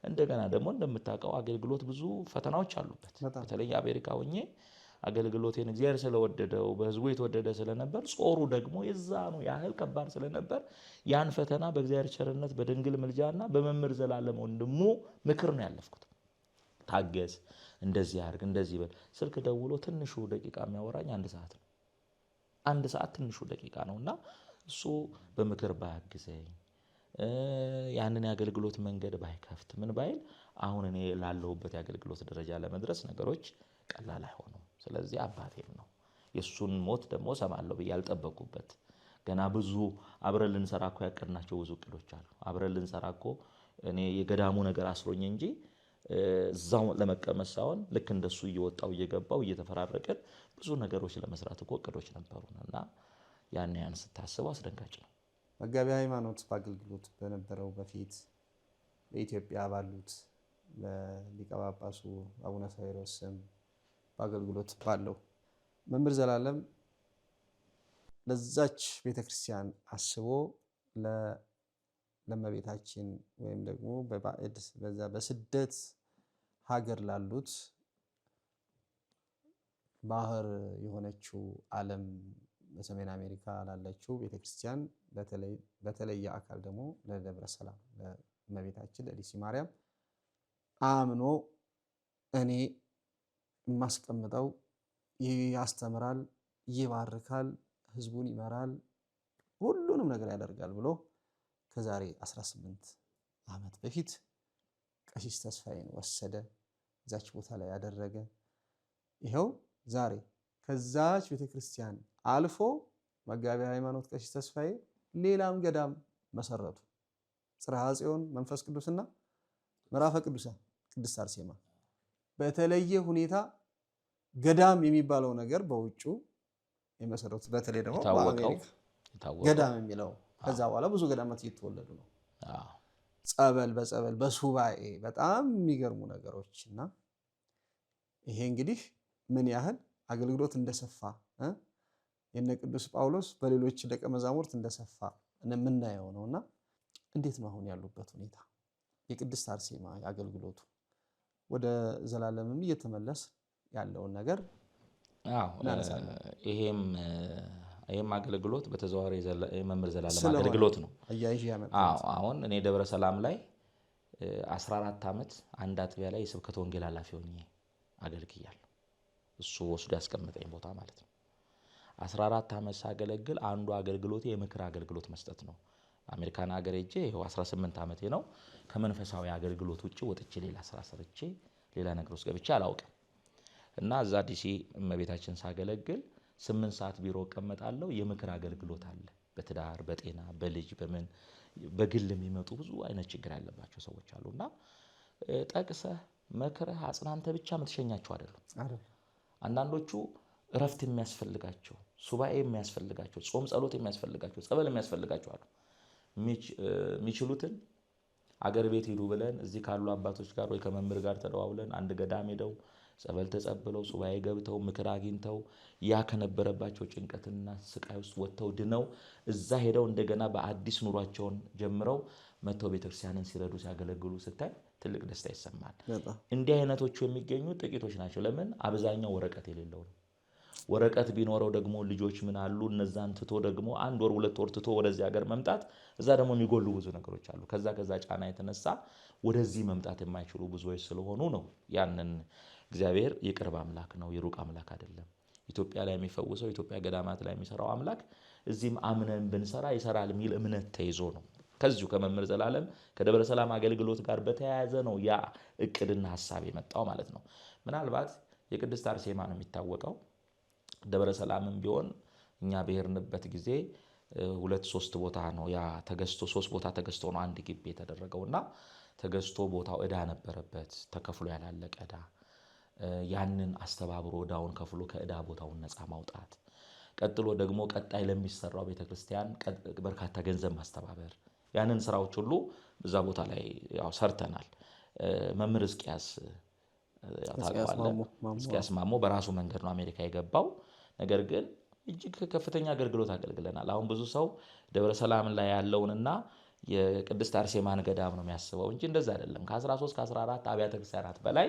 እንደገና ደግሞ እንደምታውቀው አገልግሎት ብዙ ፈተናዎች አሉበት። በተለይ አሜሪካ ሆኜ አገልግሎቴን እግዚአብሔር ስለወደደው በህዝቡ የተወደደ ስለነበር ጾሩ ደግሞ የዛኑ ያህል ከባድ ስለነበር ያን ፈተና በእግዚአብሔር ቸርነት በድንግል ምልጃና በመምህር ዘላለም ወንድሙ ምክር ነው ያለፍኩት። ታገስ፣ እንደዚህ አድርግ፣ እንደዚህ በል። ስልክ ደውሎ ትንሹ ደቂቃ የሚያወራኝ 1 ሰዓት ነው። 1 ሰዓት ትንሹ ደቂቃ ነውና እሱ በምክር ባያግዘኝ ያንን የአገልግሎት መንገድ ባይከፍት ምን ባይል አሁን እኔ ላለሁበት የአገልግሎት ደረጃ ለመድረስ ነገሮች ቀላል አይሆኑም። ስለዚህ አባቴም ነው። የሱን ሞት ደግሞ ሰማለሁ ብዬ ያልጠበቁበት ገና ብዙ አብረን ልንሰራ እኮ ያቀድናቸው ብዙ እቅዶች አሉ። አብረን ልንሰራ እኮ እኔ የገዳሙ ነገር አስሮኝ እንጂ እዛው ለመቀመጥ ሳይሆን ልክ እንደሱ እየወጣው እየገባው እየተፈራረቀን ብዙ ነገሮች ለመስራት እኮ እቅዶች ነበሩና ያን ስታስበው አስደንጋጭ ነው። መጋቢ ሃይማኖት በአገልግሎት በነበረው በፊት በኢትዮጵያ ባሉት በሊቀ ጳጳሱ አቡነ ሳዊሮስ ስም በአገልግሎት ባለው መምህር ዘላለም ለዛች ቤተክርስቲያን አስቦ ለእመቤታችን ወይም ደግሞ በባዕድ በዛ በስደት ሀገር ላሉት ባህር የሆነችው ዓለም በሰሜን አሜሪካ ላለችው ቤተክርስቲያን በተለየ አካል ደግሞ ለደብረ ሰላም ለእመቤታችን ለዲሲ ማርያም አምኖ እኔ የማስቀምጠው ያስተምራል፣ ይባርካል፣ ህዝቡን ይመራል፣ ሁሉንም ነገር ያደርጋል ብሎ ከዛሬ 18 ዓመት በፊት ቀሲስ ተስፋዬን ወሰደ። እዛች ቦታ ላይ ያደረገ ይኸው ዛሬ ከዛች ቤተክርስቲያን አልፎ መጋቢ ሃይማኖት ቀሲስ ተስፋዬ ሌላም ገዳም መሰረቱ። ጽርሐ ጽዮን መንፈስ ቅዱስና ምዕራፈ ቅዱሳን ቅድስት አርሴማ በተለየ ሁኔታ ገዳም የሚባለው ነገር በውጩ የመሰረቱት በተለይ ደግሞ በአሜሪካ ገዳም የሚለው ከዛ በኋላ ብዙ ገዳማት እየተወለዱ ነው። ጸበል በጸበል በሱባኤ በጣም የሚገርሙ ነገሮች እና ይሄ እንግዲህ ምን ያህል አገልግሎት እንደሰፋ የነ ቅዱስ ጳውሎስ በሌሎች ደቀ መዛሙርት እንደሰፋ የምናየው ነውና እንዴት ነው አሁን ያሉበት ሁኔታ? የቅድስት አርሴማ አገልግሎቱ ወደ ዘላለምም እየተመለስ ያለውን ነገር ይሄም አገልግሎት በተዘዋዋሪ የመምህር ዘላለም አገልግሎት ነው። አሁን እኔ ደብረ ሰላም ላይ 14 ዓመት አንድ አጥቢያ ላይ የስብከተ ወንጌል ኃላፊ ሆኜ አገልግያለሁ። እሱ ወስዶ ያስቀመጠኝ ቦታ ማለት ነው። 14 ዓመት ሳገለግል አንዱ አገልግሎት የምክር አገልግሎት መስጠት ነው። አሜሪካን ሀገር ሄጄ ይሄው 18 ዓመቴ ነው። ከመንፈሳዊ አገልግሎት ውጪ ወጥቼ ሌላ ስራ ሰርቼ ሌላ ነገር ውስጥ ገብቼ አላውቅም። እና እዛ ዲሲ እመቤታችን ሳገለግል 8 ሰዓት ቢሮ እቀመጣለሁ። የምክር አገልግሎት አለ። በትዳር በጤና በልጅ በምን በግል የሚመጡ ብዙ አይነት ችግር ያለባቸው ሰዎች አሉና ጠቅሰህ መክረህ አጽናንተህ ብቻ የምትሸኛቸው አይደሉም። አንዳንዶቹ እረፍት የሚያስፈልጋቸው፣ ሱባኤ የሚያስፈልጋቸው፣ ጾም ጸሎት የሚያስፈልጋቸው፣ ጸበል የሚያስፈልጋቸው አሉ። የሚችሉትን አገር ቤት ሄዱ ብለን እዚህ ካሉ አባቶች ጋር ወይ ከመምህር ጋር ተደዋውለን አንድ ገዳም ሄደው ጸበል ተጸብለው ሱባኤ ገብተው ምክር አግኝተው ያ ከነበረባቸው ጭንቀትና ስቃይ ውስጥ ወጥተው ድነው እዛ ሄደው እንደገና በአዲስ ኑሯቸውን ጀምረው መተው ቤተክርስቲያንን ሲረዱ ሲያገለግሉ ስታይ ትልቅ ደስታ ይሰማል። እንዲህ አይነቶቹ የሚገኙ ጥቂቶች ናቸው። ለምን? አብዛኛው ወረቀት የሌለው ነው። ወረቀት ቢኖረው ደግሞ ልጆች ምን አሉ እነዛን ትቶ ደግሞ 1 ወር 2 ወር ትቶ ወደዚህ ሀገር መምጣት እዛ ደግሞ የሚጎሉ ብዙ ነገሮች አሉ። ከዛ ጫና የተነሳ ወደዚህ መምጣት የማይችሉ ብዙዎች ስለሆኑ ነው። ያንን እግዚአብሔር የቅርብ አምላክ ነው፣ የሩቅ አምላክ አይደለም። ኢትዮጵያ ላይ የሚፈውሰው ኢትዮጵያ ገዳማት ላይ የሚሰራው አምላክ እዚህም አምነን ብንሰራ ይሰራል የሚል እምነት ተይዞ ነው። ከዚሁ ከመምህር ዘላለም ከደብረ ሰላም አገልግሎት ጋር በተያያዘ ነው ያ እቅድና ሐሳብ የመጣው ማለት ነው። ምናልባት የቅድስት አርሴማ ነው የሚታወቀው። ደብረ ሰላምም ቢሆን እኛ በሄርንበት ጊዜ 2-3 ቦታ ነው ያ ተገዝቶ 3 ቦታ ተገዝቶ ነው አንድ ግቢ የተደረገውና ተገዝቶ ቦታው ዕዳ ነበረበት፣ ተከፍሎ ያላለቀ ዕዳ። ያንን አስተባብሮ ዕዳውን ከፍሎ ከዕዳ ቦታውን ነፃ ማውጣት፣ ቀጥሎ ደግሞ ቀጣይ ለሚሰራው ቤተክርስቲያን በርካታ ገንዘብ ማስተባበር፣ ያንን ስራዎች ሁሉ በዛ ቦታ ላይ ያው ሰርተናል። መምህር ሕዝቅያስ ሕዝቅያስ ማሞ በራሱ መንገድ ነው አሜሪካ የገባው። ነገር ግን እጅግ ከፍተኛ አገልግሎት አገልግለናል። አሁን ብዙ ሰው ደብረ ሰላም ላይ ያለውንና የቅድስት አርሴማን ገዳም ነው የሚያስበው እንጂ እንደዛ አይደለም። ከ13 ከ14 አብያተ ክርስቲያናት በላይ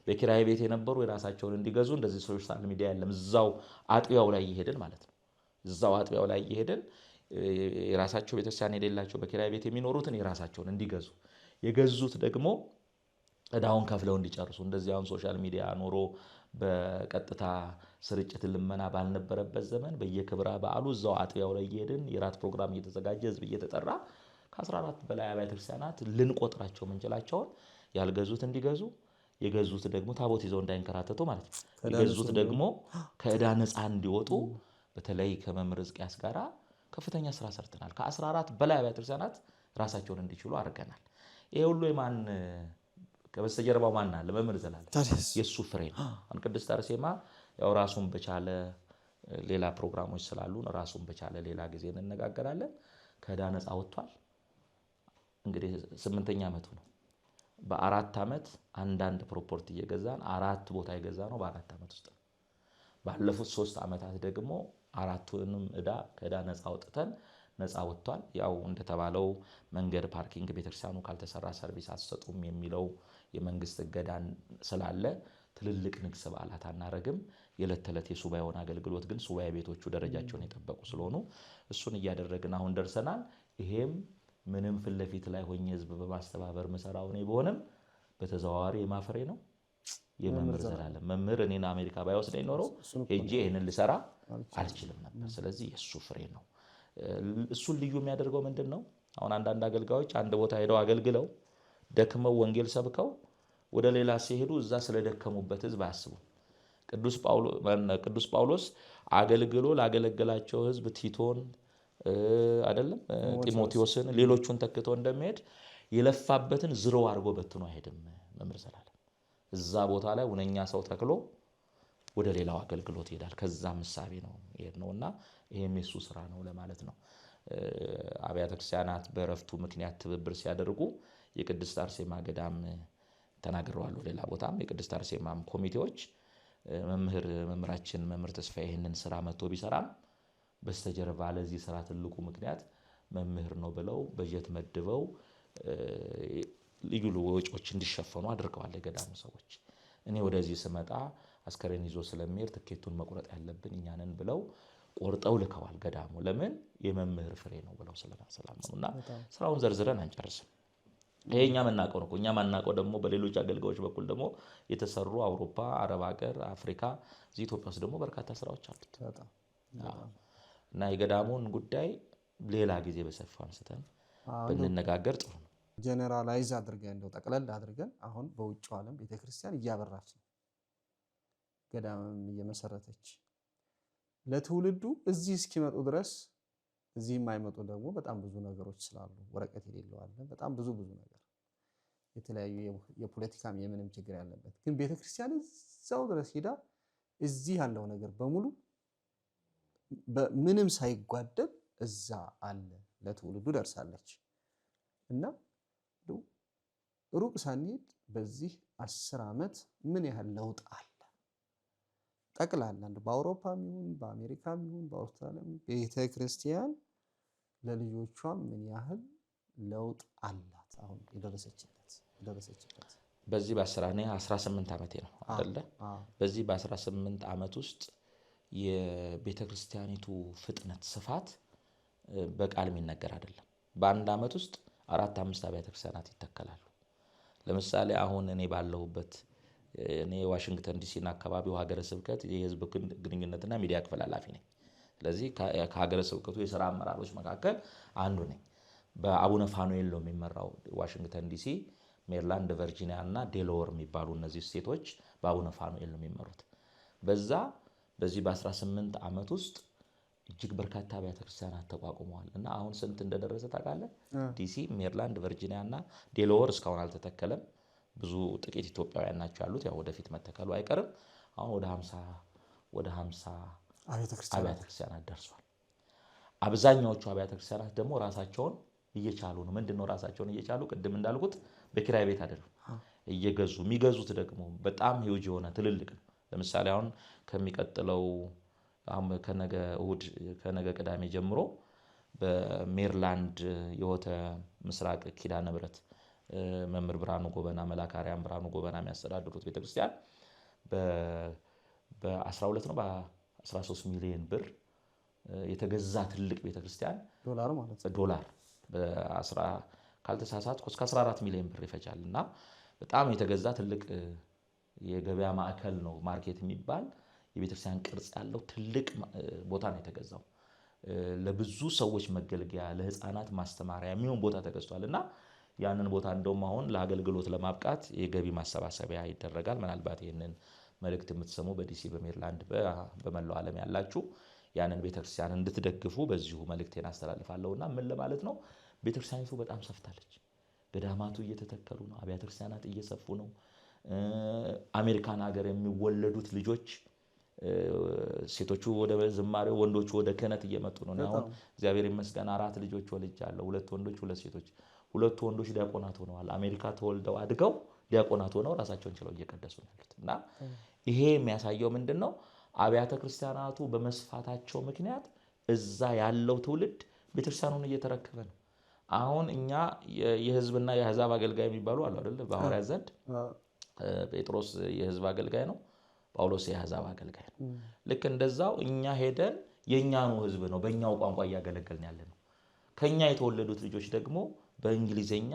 በኪራይ ቤት የነበሩ የራሳቸውን እንዲገዙ እንደዚህ ሶሻል ሚዲያ የለም። እዛው አጥቢያው ላይ እየሄድን ማለት ነው። እዛው አጥቢያው ላይ እየሄድን የራሳቸው ቤተክርስቲያን የሌላቸው በኪራይ ቤት የሚኖሩትን የራሳቸውን እንዲገዙ፣ የገዙት ደግሞ እዳውን ከፍለው እንዲጨርሱ። እንደዚህ አሁን ሶሻል ሚዲያ ኖሮ በቀጥታ ስርጭት ልመና ባልነበረበት ዘመን በየክብረ በዓሉ እዛው አጥቢያው ላይ እየሄድን የራት ፕሮግራም እየተዘጋጀ ህዝብ እየተጠራ ከ14 በላይ አብያተ ክርስቲያናት ልንቆጥራቸው የምንችላቸውን ያልገዙት እንዲገዙ፣ የገዙት ደግሞ ታቦት ይዘው እንዳይንከራተቱ ማለት ነው። የገዙት ደግሞ ከዕዳ ነፃ እንዲወጡ በተለይ ከመምህር ሕዝቅያስ ጋር ከፍተኛ ስራ ሰርተናል። ከ14 በላይ አብያተ ክርስቲያናት ራሳቸውን እንዲችሉ አድርገናል። ይሄ ሁሉ የማን ከበስተጀርባው ማን አለ? መምህር ዘላለም የሱ ፍሬ ነው። ቅድስት አርሴማ ያው ራሱን በቻለ ሌላ ፕሮግራሞች ስላሉ ራሱን በቻለ ሌላ ጊዜ እንነጋገራለን። ከዕዳ ነፃ ወጥቷል። እንግዲህ 8ኛ ዓመቱ ነው። በ4 ዓመት አንዳንድ ፕሮፖርቲ እየገዛን 4 ቦታ የገዛ ነው በ4 ዓመት ውስጥ ነው። ባለፉት 3 ዓመታት ደግሞ 4ቱንም ዕዳ ከዕዳ ነፃ አውጥተን ነፃ ወጥቷል። ያው እንደተባለው መንገድ፣ ፓርኪንግ ቤተክርስቲያኑ ካልተሰራ ሰርቪስ አትሰጡም የሚለው የመንግስት እገዳን ስላለ ትልልቅ ንግስ በዓላት አናረግም። የዕለት ተዕለት የሱባኤውን አገልግሎት ግን ሱባኤ ቤቶቹ ደረጃቸውን የጠበቁ ስለሆኑ እሱን እያደረግን አሁን ደርሰናል። ይሄም ምንም ፊት ለፊት ላይ ሆኜ ህዝብ በማስተባበር መሰራው ነው ቢሆንም በተዘዋዋሪ የማፍሬ ነው የመምህር ዘላለም መምህር እኔን አሜሪካ ባይወስደኝ ኖሮ ሄጄ ይሄንን ልሰራ አልችልም ነበር። ስለዚህ የሱ ፍሬ ነው። እሱን ልዩ የሚያደርገው ምንድነው? አሁን አንዳንድ አገልጋዮች አንድ ቦታ ሄደው አገልግለው ደክመው ወንጌል ሰብከው ወደ ሌላ ሲሄዱ እዛ ስለደከሙበት ህዝብ አያስቡ። ቅዱስ ጳውሎስ አገልግሎ ላገለገላቸው ህዝብ ቲቶን አይደለም ጢሞቴዎስን ሌሎቹን ተክቶ እንደሚሄድ የለፋበትን ዝሮ አድርጎ በትኖ አይሄድም መምህር ዘላለም። እዛ ቦታ ላይ ሁነኛ ሰው ተክሎ ወደ ሌላው አገልግሎት ይሄዳል። ከዛ ምሳሌ ነው ነውና ይሄም የሱ ስራ ነው ለማለት ነው። አብያተ ክርስቲያናት በረፍቱ ምክንያት ትብብር ሲያደርጉ የቅድስት አርሴማ ገዳም ተናግረዋል። ሌላ ቦታም የቅድስት አርሴማም ኮሚቴዎች መምህራችን መምህር ተስፋዬ ይሄንን ስራ መጥቶ ቢሰራም በስተጀርባ ለዚህ ስራ ትልቁ ምክንያት መምህር ነው ብለው በጀት መድበው ልዩ ወጪዎች እንዲሸፈኑ አድርገዋል የገዳሙ ሰዎች። እኔ ወደዚህ ስመጣ አስከሬን ይዞ ስለሚሄድ ትኬቱን መቁረጥ ያለብን እኛንን ብለው ቆርጠው ልከዋል ገዳሙ። ለምን? የመምህር ፍሬ ነው ብለው ስለማመኑና ስራውን ዘርዝረን አንጨርስም። ይሄኛ መናቀው ነው። እኛ ማናቀው ደግሞ በሌሎች አገልጋዮች በኩል ደግሞ የተሰሩ አውሮፓ፣ አረብ ሀገር፣ አፍሪካ፣ ኢትዮጵያ ውስጥ ደግሞ በርካታ ስራዎች አሉት እና የገዳሙን ጉዳይ ሌላ ጊዜ በሰፊው አንስተን ብንነጋገር ጥሩ ነው። ጀነራላይዝ አድርገን እንደው ጠቅለል አድርገን አሁን በውጭው ዓለም ቤተክርስቲያን እያበራች ነው፣ ገዳምም እየመሰረተች ለትውልዱ እዚህ እስኪመጡ ድረስ እዚህ የማይመጡ ደግሞ በጣም ብዙ ነገሮች ስላሉ ወረቀት የሌለው አለ። በጣም ብዙ ነገር የተለያዩ የፖለቲካም የምንም ችግር ያለበት ግን ቤተክርስቲያን እዛው ድረስ ሄዳ እዚህ ያለው ነገር በሙሉ በምንም ሳይጓደል እዛ አለ ለትውልዱ ደርሳለች እና ሩቅ ሳንሄድ በዚህ 10 ዓመት ምን ያህል ለውጥ አለ ጠቅላላ በአውሮፓም ይሁን በአሜሪካም ይሁን በአውስትራሊያም ቤተክርስቲያን ለልጆቿ ምን ያህል ለውጥ አላት አሁን የደረሰችበት በዚህ በ18 ዓመቴ ነው አይደለ? በዚህ በ18 ዓመት ውስጥ የቤተክርስቲያኒቱ ፍጥነት ስፋት በቃል የሚነገር አይደለም። በአንድ ዓመት ውስጥ 4-5 አብያተ ክርስቲያናት ይተከላሉ። ለምሳሌ አሁን እኔ ባለሁበት እኔ ዋሽንግተን ዲሲና አካባቢው ሀገረ ስብከት የህዝብ ግንኙነትና ሚዲያ ክፍል ኃላፊ ነኝ። ስለዚህ ከሀገረ ስብከቱ የሥራ አመራሮች መካከል አንዱ ነኝ። በአቡነ ፋኑኤል ነው የሚመራው ዋሽንግተን ዲሲ፣ ሜሪላንድ፣ ቨርጂኒያ እና ዴላዌር የሚባሉ እነዚህ ስቴቶች በአቡነ ፋኑኤል ነው የሚመሩት። በዚህ በ18 ዓመት ውስጥ እጅግ በርካታ አብያተ ክርስቲያናት ተቋቁመዋል እና አሁን ስንት እንደደረሰ ታውቃለህ? ዲሲ፣ ሜሪላንድ፣ ቨርጂኒያ እና ዴላዌር እስካሁን አልተተከለም። ብዙ ጥቂት ኢትዮጵያውያን ናቸው ያሉት። ያው ወደፊት መተከሉ አይቀርም። አሁን ወደ 50 አብያተ ክርስቲያናት ደርሷል። አብዛኛዎቹ አብያተ ክርስቲያናት ደግሞ ራሳቸውን እየቻሉ ነው። ምንድነው ራሳቸውን እየቻሉ? ቅድም እንዳልኩት በኪራይ ቤት አይደሉም። እየገዙ የሚገዙት ደግሞ በጣም ሂውጅ የሆነ ትልልቅ ነው። ለምሳሌ አሁን ከሚቀጥለው አሁን ከነገ ቅዳሜ ጀምሮ በሜሪላንድ የሆተ ምስራቅ ኪዳነ ምሕረት መምህር ብርሃኑ ጎበና መልአከ አርያም ብርሃኑ ጎበና የሚያስተዳድሩት ቤተክርስቲያን በ12 ነው በ13 ሚሊዮን ብር የተገዛ ትልቅ ቤተክርስቲያን ዶላር ማለት ነው። ዶላር ካልተሳሳትኩ እስከ 14 ሚሊዮን ብር ይፈጃልና በጣም የተገዛ ትልቅ የገበያ ማዕከል ነው። ማርኬት የሚባል የቤተክርስቲያን ቅርጽ ያለው ትልቅ ቦታ ነው የተገዛው። ለብዙ ሰዎች መገልገያ ለህፃናት ማስተማሪያ የሚሆን ቦታ ተገዝቷልና ያንን ቦታ እንደውም አሁን ለአገልግሎት ለማብቃት የገቢ ማሰባሰቢያ ይደረጋል። ምናልባት ይህንን መልእክት የምትሰሙ በዲሲ በሜሪላንድ በመላው ዓለም ያላችሁ ያንን ቤተክርስቲያን እንድትደግፉ በዚሁ መልእክቴን አስተላልፋለሁና ምን ለማለት ነው ቤተክርስቲያኒቱ በጣም ሰፍታለች። ገዳማቱ እየተተከሉ ነው። አብያተ ክርስቲያናት እየሰፉ ነው። አሜሪካን ሀገር የሚወለዱት ልጆች ሴቶቹ ወደ ዝማሬው ወንዶቹ ወደ ክህነት እየመጡ ነው። አሁን እግዚአብሔር ይመስገን 4 ልጆች ወልጃለሁ። 2 ወንዶች 2 ሴቶች። 2 ወንዶች ዲያቆናት ሆነዋል። አሜሪካ ተወልደው አድገው ዲያቆናት ሆነው ራሳቸውን ችለው እየቀደሱ ነው ያሉት እና ይሄ የሚያሳየው ምንድነው አብያተ ክርስቲያናቱ በመስፋታቸው ምክንያት እዛ ያለው ትውልድ ቤተክርስቲያኑን እየተረከበ ነው። አሁን እኛ የህዝብና የአሕዛብ አገልጋይ የሚባሉ አሉ አይደል? በሐዋርያት ዘንድ ጴጥሮስ የህዝብ አገልጋይ ነው፣ ጳውሎስ የአሕዛብ አገልጋይ ነው። ልክ እንደዛው እኛ ሄደን የኛኑ ህዝብ ነው በእኛው ቋንቋ እያገለገልን ያለ ነው። ከኛ የተወለዱት ልጆች ደግሞ በእንግሊዘኛ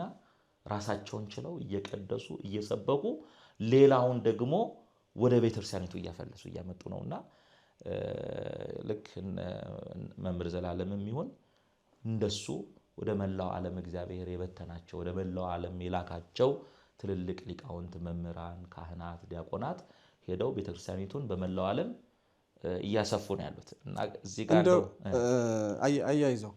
ራሳቸውን ችለው እየቀደሱ እየሰበኩ ሌላውን ደግሞ ወደ ቤተክርስቲያኒቱ እያፈለሱ እያመጡ ነውና ልክ መምህር ዘላለምም ይሁን እንደሱ ወደ መላው ዓለም እግዚአብሔር የበተናቸው ወደ መላው ዓለም የላካቸው ትልልቅ ሊቃውንት መምህራን፣ ካህናት፣ ዲያቆናት ሄደው ቤተክርስቲያኒቱን በመላው ዓለም እያሰፉ ነው ያሉት እና እዚህ ጋር እንደው አያይዘው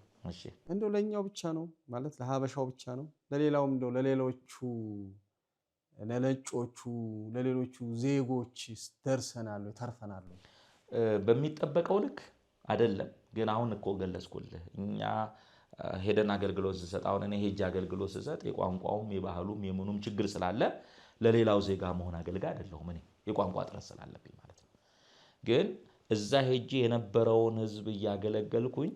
እንደው ለኛው ብቻ ነው ማለት ለሀበሻው ብቻ ነው ለሌላውም እንደው ለሌሎቹ ለነጮቹ ለሌሎቹ ዜጎች ደርሰናል ተርፈናል በሚጠበቀው ልክ አይደለም። ግን አሁን እኮ ገለጽኩልህ እኛ ሄደን አገልግሎት ስሰጥ አሁን እኔ ሄጄ አገልግሎት ስሰጥ የቋንቋውም የባህሉም የምኑም ችግር ስላለ ለሌላው ዜጋ መሆን አገልጋይ አይደለሁም። እኔ የቋንቋ ጥረት ስላለብኝ ማለት ነው። ግን እዛ ሄጄ የነበረውን ህዝብ እያገለገልኩኝ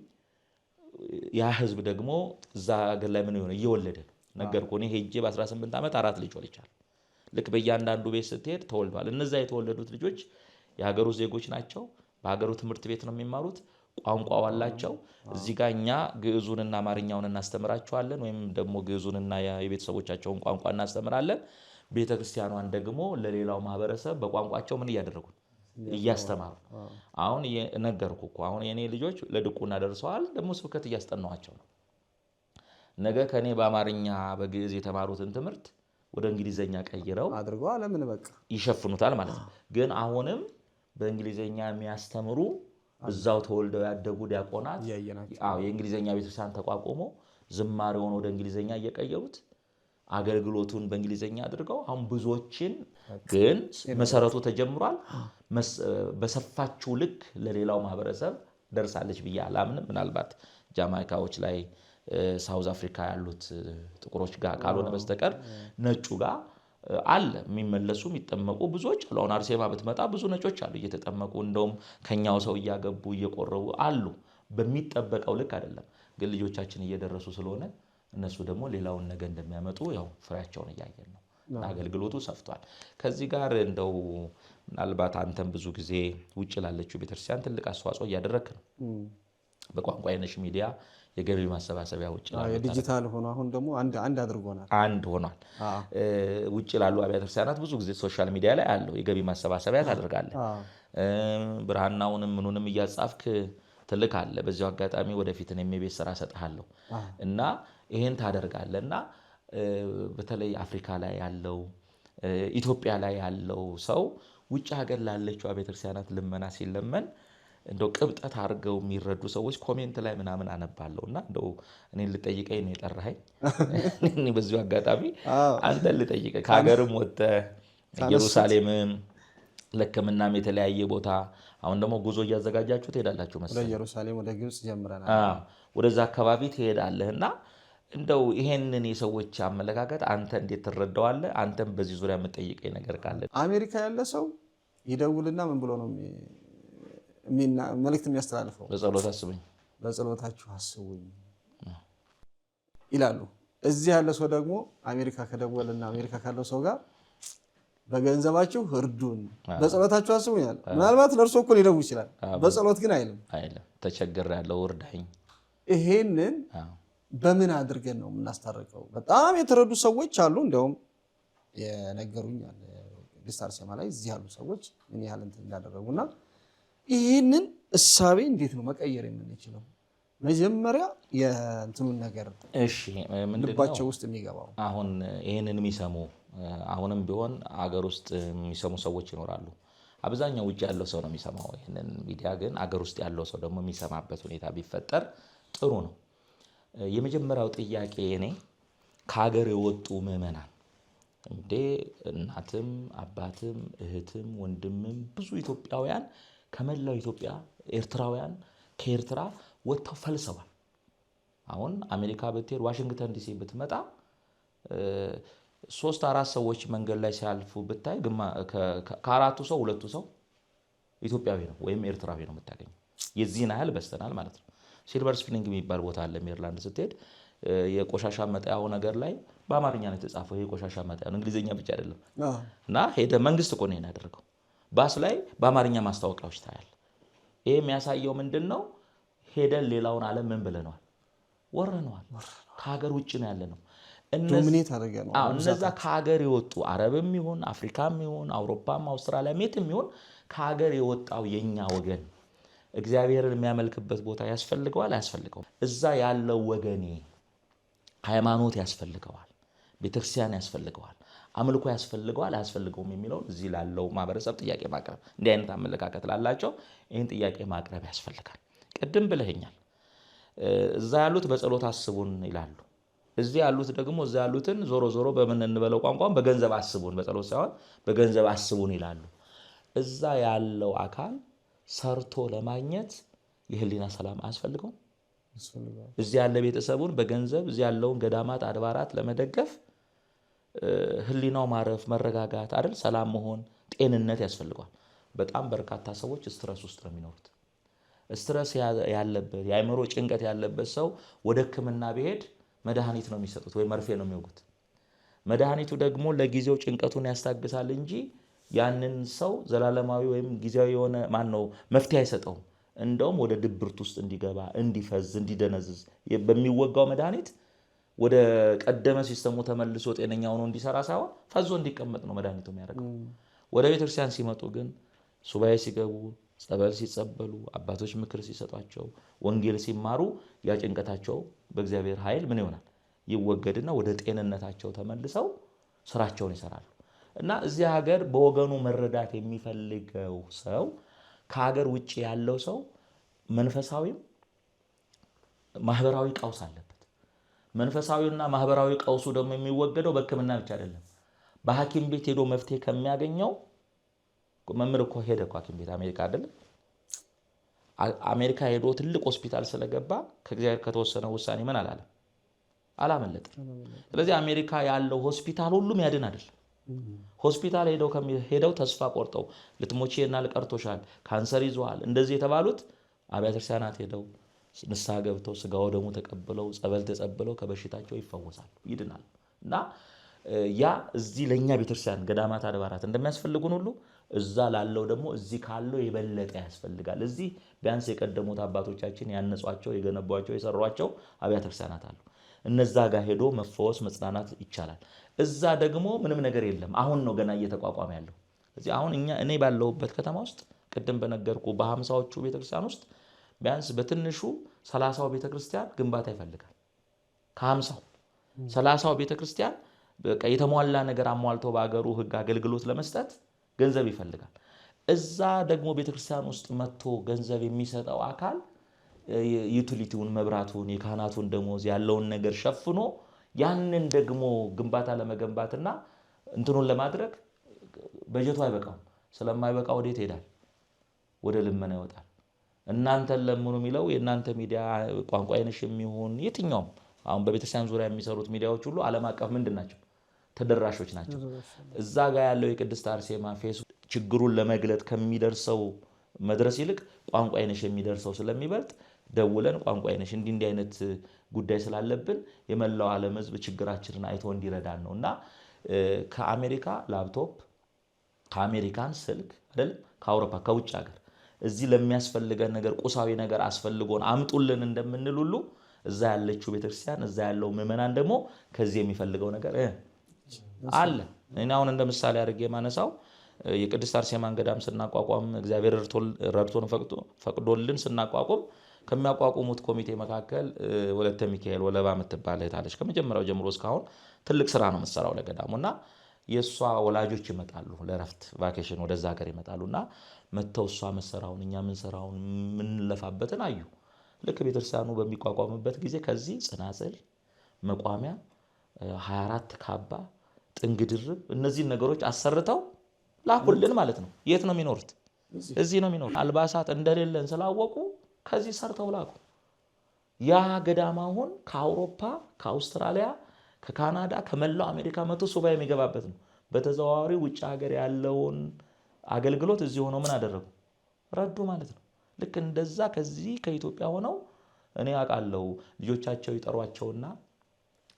ያ ህዝብ ደግሞ እዛ ሀገር ላይ ምን ይሆነ እየወለደ ነው። ነገርኩህ እኔ ሄጄ በ18 ዓመት 4 ልጅ ወልጃለሁ። ልክ በእያንዳንዱ ቤት ስትሄድ ተወልዷል። እነዛ የተወለዱት ልጆች የሀገሩ ዜጎች ናቸው። በሀገሩ ትምህርት ቤት ነው የሚማሩት። ቋንቋው አላቸው። እዚህ ጋር እኛ ግዕዙንና አማርኛውን እናስተምራቸዋለን ወይም ደግሞ ግዕዙንና የቤተሰቦቻቸውን ቋንቋ እናስተምራለን። ቤተክርስቲያኗን ደግሞ ለሌላው ማህበረሰብ በቋንቋቸው ምን እያደረጉ እያስተማሩ አሁን ነገርኩህ እኮ አሁን የኔ ልጆች ለድቁና ደርሰዋል። ደግሞ ስብከት እያስጠናዋቸው ነው። ነገ ከኔ በአማርኛ በግዕዝ የተማሩትን ትምህርት ወደ እንግሊዘኛ ቀይረው አድርገው ዓለምን በቃ ይሸፍኑታል ማለት ነው። ግን አሁንም በእንግሊዘኛ የሚያስተምሩ እዛው ተወልደው ያደጉ ዲያቆናት የእንግሊዘኛ ቤተክርስቲያን ተቋቁሞ ዝማሬውን ወደ እንግሊዘኛ እየቀየሩት አገልግሎቱን በእንግሊዘኛ አድርገው አሁን ብዙዎችን ግን መሰረቱ ተጀምሯል። በሰፋችው ልክ ለሌላው ማህበረሰብ ደርሳለች ብዬ አላምንም። ምናልባት ጃማይካዎች ላይ ሳውዝ አፍሪካ ያሉት ጥቁሮች ጋር ካልሆነ በስተቀር ነጩ ጋር አለ የሚመለሱ የሚጠመቁ ብዙዎች አሉ። አሁን አርሴማ ብትመጣ ብዙ ነጮች አሉ እየተጠመቁ እንደውም ከኛው ሰው እያገቡ እየቆረቡ አሉ። በሚጠበቀው ልክ አይደለም ግን ልጆቻችን እየደረሱ ስለሆነ እነሱ ደግሞ ሌላውን ነገ እንደሚያመጡ ያው ፍሬያቸውን እያየን ነው። አገልግሎቱ ሰፍቷል። ከዚህ ጋር እንደው ምናልባት አንተም ብዙ ጊዜ ውጭ ላለችው ቤተክርስቲያን ትልቅ አስተዋጽኦ እያደረክ ነው። በቋንቋ አይነሽ ሚዲያ የገቢ ማሰባሰቢያ ውጭ ላሉ የዲጂታል ሆኖ አሁን ደግሞ አንድ አድርጎናል። አንድ ሆኗል። ውጭ ላሉ አብያተ ክርስቲያናት ብዙ ጊዜ ሶሻል ሚዲያ ላይ አለው የገቢ ማሰባሰቢያ ታደርጋለህ። ብርሃናውንም ምኑንም እያጻፍክ ትልካለህ። በዚያው አጋጣሚ ወደፊት እኔም የቤት ስራ ሰጥሃለሁ እና ይሄን ታደርጋለህና በተለይ አፍሪካ ላይ ያለው ኢትዮጵያ ላይ ያለው ሰው ውጭ ሀገር ላለችው አብያተ ክርስቲያናት ልመና ሲለመን እንደው ቅብጠት አድርገው የሚረዱ ሰዎች ኮሜንት ላይ ምናምን አነባለሁና እንደው እኔን ልጠይቀኝ ነው የጠራኸኝ። እኔ በዚሁ አጋጣሚ አንተን ልጠይቀህ ከሀገርም ወጥተህ ኢየሩሳሌምም ለሕክምናም የተለያየ ቦታ አሁን ደግሞ ጉዞ እያዘጋጃችሁ ትሄዳላችሁ መሰለኝ። ወደ ኢየሩሳሌም ወደ ግብጽ ጀምረናል። ወደዛ አካባቢ ትሄዳለህና እንደው ይሄንን የሰዎች አመለካከት አንተ እንዴት ትረዳዋለህ? አንተም በዚህ ዙሪያ የምጠይቀኝ ነገር ካለ። አሜሪካ ያለ ሰው ይደውልና ምን ብሎ ነው መልእክት የሚያስተላልፈው? በጸሎት አስቡኝ፣ በጸሎታችሁ አስቡኝ ይላሉ። እዚህ ያለ ሰው ደግሞ አሜሪካ ከደወልና አሜሪካ ካለው ሰው ጋር በገንዘባችሁ እርዱን፣ በጸሎታችሁ አስቡኝ ይላል። ምናልባት ለእርሶ እኮ ሊደውል ይችላል፣ በጸሎት ግን አይልም። ተቸግሬያለሁ እርዳኝ። ይሄንን በምን አድርገን ነው የምናስታርቀው? በጣም የተረዱ ሰዎች አሉ። እንዲያውም የነገሩኝ ቅድስት አርሴማ ላይ እዚህ ያሉ ሰዎች ምን ያህል እንትን እንዳደረጉና ይህንን እሳቤ እንዴት ነው መቀየር የምንችለው? መጀመሪያ የእንትኑን ነገር ልባቸው ውስጥ የሚገባው አሁን ይህንን የሚሰሙ አሁንም ቢሆን አገር ውስጥ የሚሰሙ ሰዎች ይኖራሉ። አብዛኛው ውጭ ያለው ሰው ነው የሚሰማው ይህንን ሚዲያ። ግን አገር ውስጥ ያለው ሰው ደግሞ የሚሰማበት ሁኔታ ቢፈጠር ጥሩ ነው። የመጀመሪያው ጥያቄ እኔ ከሀገር የወጡ ምዕመናን እንዴ እናትም አባትም እህትም ወንድምም ብዙ ኢትዮጵያውያን ከመላው ኢትዮጵያ ኤርትራውያን ከኤርትራ ወጥተው ፈልሰዋል። አሁን አሜሪካ ብትሄድ ዋሽንግተን ዲሲ ብትመጣ 3-4 ሰዎች መንገድ ላይ ሲያልፉ ብታይ ከአራቱ ሰው 2ቱ ሰው ኢትዮጵያዊ ነው ወይም ኤርትራዊ ነው የምታገኘው። የዚህን ያህል በስተናል ማለት ነው። ሲልቨር ስፕሪንግ የሚባል ቦታ አለ ሜሪላንድ ስትሄድ፣ የቆሻሻ መጣያው ነገር ላይ በአማርኛ ነው የተጻፈው። ይሄ ቆሻሻ መጣያ ነው፣ እንግሊዝኛ ብቻ አይደለም። እና ሄደ መንግስት እኮ ነው ያደረገው። ባስ ላይ በአማርኛ ማስታወቂያዎች ታያል። ይሄ የሚያሳየው ምንድነው? ሄደን ሌላውን ዓለም ምን ብለነዋል? ወረነዋል። ከሀገር ውጭ ነው ያለ ነው። እነዛ ከሀገር የወጡ አረብም ይሁን አፍሪካም ይሁን አውሮፓም አውስትራሊያም የትም ይሁን ከሀገር የወጣው የኛ ወገን እግዚአብሔርን የሚያመልክበት ቦታ ያስፈልገዋል አያስፈልገውም? እዛ ያለው ወገኔ ሃይማኖት ያስፈልገዋል፣ ቤተክርስቲያን ያስፈልገዋል፣ አምልኮ ያስፈልገዋል አያስፈልገውም የሚለውን እዚህ ላለው ማህበረሰብ ጥያቄ ማቅረብ፣ እንዲህ አይነት አመለካከት ላላቸው ይህን ጥያቄ ማቅረብ ያስፈልጋል። ቅድም ብለኸኛል። እዛ ያሉት በጸሎት አስቡን ይላሉ። እዚህ ያሉት ደግሞ እዛ ያሉትን ዞሮ ዞሮ በምን እንበለው ቋንቋም በገንዘብ አስቡን፣ በጸሎት ሳይሆን በገንዘብ አስቡን ይላሉ። እዛ ያለው አካል ሰርቶ ለማግኘት የህሊና ሰላም አያስፈልገውም? እዚህ ያለ ቤተሰቡን በገንዘብ እዚህ ያለውን ገዳማት አድባራት ለመደገፍ ህሊናው ማረፍ፣ መረጋጋት አይደል፣ ሰላም መሆን፣ ጤንነት ያስፈልገዋል። በጣም በርካታ ሰዎች ስትረስ ውስጥ ነው የሚኖሩት። ስትረስ ያለበት የአእምሮ ጭንቀት ያለበት ሰው ወደ ሕክምና ቢሄድ መድኃኒት ነው የሚሰጡት ወይ መርፌ ነው የሚወጉት። መድኃኒቱ ደግሞ ለጊዜው ጭንቀቱን ያስታግሳል እንጂ ያንን ሰው ዘላለማዊ ወይም ጊዜያዊ የሆነ መፍትሄ አይሰጠውም። እንደውም ወደ ድብርት ውስጥ እንዲገባ፣ እንዲፈዝ፣ እንዲደነዝዝ በሚወጋው መድኃኒት ወደ ቀደመ ሲስተሙ ተመልሶ ጤነኛ ሆኖ እንዲሰራ ሳይሆን ፈዞ እንዲቀመጥ ነው መድኃኒቱ የሚያደርገው። ወደ ቤተክርስቲያን ሲመጡ ግን ሱባኤ ሲገቡ፣ ጸበል ሲጸበሉ፣ አባቶች ምክር ሲሰጧቸው፣ ወንጌል ሲማሩ ያ ጭንቀታቸው በእግዚአብሔር ኃይል ምን ይሆናል? ይወገድና ወደ ጤንነታቸው ተመልሰው ስራቸውን ይሰራሉ። እና እዚህ ሀገር በወገኑ መረዳት የሚፈልገው ሰው ከሀገር ውጭ ያለው ሰው መንፈሳዊም ማህበራዊ ቀውስ አለበት። መንፈሳዊና ማህበራዊ ቀውሱ ደግሞ የሚወገደው በሕክምና ብቻ አይደለም። በሐኪም ቤት ሄዶ መፍትሄ ከሚያገኘው መምህር እኮ ሄደ እኮ ሐኪም ቤት አሜሪካ አይደለም። አሜሪካ ሄዶ ትልቅ ሆስፒታል ስለገባ ከእግዚአብሔር ከተወሰነ ውሳኔ ምን አላመለጠም። ስለዚህ አሜሪካ ያለው ሆስፒታል ሁሉም ያድን አይደለም። ሆስፒታል ሄደው ተስፋ ቆርጠው ልትሞቼና ልቀርቶሻል፣ ካንሰር ይዟል እንደዚህ የተባሉት አብያተ ክርስቲያናት ሄደው ንስሐ ገብተው ስጋው ደሙ ተቀብለው ጸበል ተጸብለው ከበሽታቸው ይፈወሳሉ፣ ይድናሉ። እና ያ እዚህ ለኛ ቤተክርስቲያን ገዳማት አድባራት እንደሚያስፈልጉን ሁሉ እዛ ላለው ደግሞ እዚህ ካለው የበለጠ ያስፈልጋል። እዚህ ቢያንስ የቀደሙት አባቶቻችን ያነጿቸው፣ የገነቧቸው፣ የሰሯቸው አብያተ ክርስቲያናት አሉ። እነዛ ጋር ሄዶ መፈወስ መጽናናት ይቻላል። እዛ ደግሞ ምንም ነገር የለም። አሁን ነው ገና እየተቋቋመ ያለው። ስለዚህ አሁን እኔ ባለሁበት ከተማ ውስጥ ቅድም በነገርኩ በ50ዎቹ ቤተክርስቲያን ውስጥ ቢያንስ በትንሹ 30ው ቤተክርስቲያን ግንባታ ይፈልጋል። ከ50ው 30ው ቤተክርስቲያን በቃ የተሟላ ነገር አሟልተው በአገሩ ሕግ አገልግሎት ለመስጠት ገንዘብ ይፈልጋል። እዛ ደግሞ ቤተክርስቲያን ውስጥ መጥቶ ገንዘብ የሚሰጠው አካል ዩቲሊቲውን፣ መብራቱን፣ የካህናቱን ደሞዝ ያለውን ነገር ሸፍኖ ያንን ደግሞ ግንባታ ለመገንባትና እንትኑን ለማድረግ በጀቱ አይበቃም። ስለማይበቃ ወዴት ይሄዳል? ወደ ልመና ይወጣል። እናንተን ለምኑ የሚለው የእናንተ ሚዲያ ቋንቋ አይነሽ የሚሆን የትኛውም አሁን በቤተክርስቲያን ዙሪያ የሚሰሩት ሚዲያዎች ሁሉ ዓለም አቀፍ ምንድናቸው ተደራሾች ናቸው። እዛ ጋር ያለው የቅድስት አርሴማ ፌስ ችግሩን ለመግለጥ ከሚደርሰው መድረስ ይልቅ ቋንቋ አይነሽ የሚደርሰው ስለሚበልጥ ደውለን ቋንቋ አይነሽ እንዲህ አይነት ጉዳይ ስላለብን የመላው ዓለም ህዝብ ችግራችንን አይቶ እንዲረዳን ነውና ከአሜሪካ ላፕቶፕ ከአሜሪካን ስልክ አይደል ከአውሮፓ ከውጭ ሀገር እዚህ ለሚያስፈልገን ነገር ቁሳዊ ነገር አስፈልጎን አምጡልን እንደምንል ሁሉ እዛ ያለችው ቤተክርስቲያን እዛ ያለው ምዕመናን ደግሞ ከዚህ የሚፈልገው ነገር አለ። እኔ አሁን እንደ ምሳሌ አድርጌ ማነሳው የቅድስት አርሴማን ገዳም ስናቋቋም እግዚአብሔር ረድቶን ፈቅዶልን ስናቋቋም ከሚያቋቁሙት ኮሚቴ መካከል ወለተ ሚካኤል ወለባ የምትባል እህት አለች። ከመጀመሪያው ጀምሮ እስካሁን ትልቅ ስራ ነው የምትሰራው ለገዳሙና የሷ ወላጆች ይመጣሉ ለረፍት ቫኬሽን ወደዛ ሀገር ይመጣሉና መተው እሷ መሰራውን እኛ ምን ሰራውን ምን ለፋበትን አዩ። ልክ ቤተክርስቲያኑ በሚቋቋምበት ጊዜ ከዚህ ጽናጽል መቋሚያ 24 ካባ ጥንግ ድርብ እነዚህን ነገሮች አሰርተው ላኩልን ማለት ነው። የት ነው የሚኖሩት? እዚህ ነው የሚኖሩት። አልባሳት እንደሌለን ስላወቁ ከዚህ ሰርተው ላኩ። ያ ገዳም አሁን ከአውሮፓ ከአውስትራሊያ ከካናዳ ከመላው አሜሪካ መቶ ሱባኤ የሚገባበት ነው። በተዘዋዋሪ ውጭ ሀገር ያለውን አገልግሎት እዚህ ሆነው ምን አደረጉ? ረዱ ማለት ነው። ልክ እንደዛ ከዚህ ከኢትዮጵያ ሆነው እኔ አውቃለሁ ልጆቻቸው ይጠሯቸውና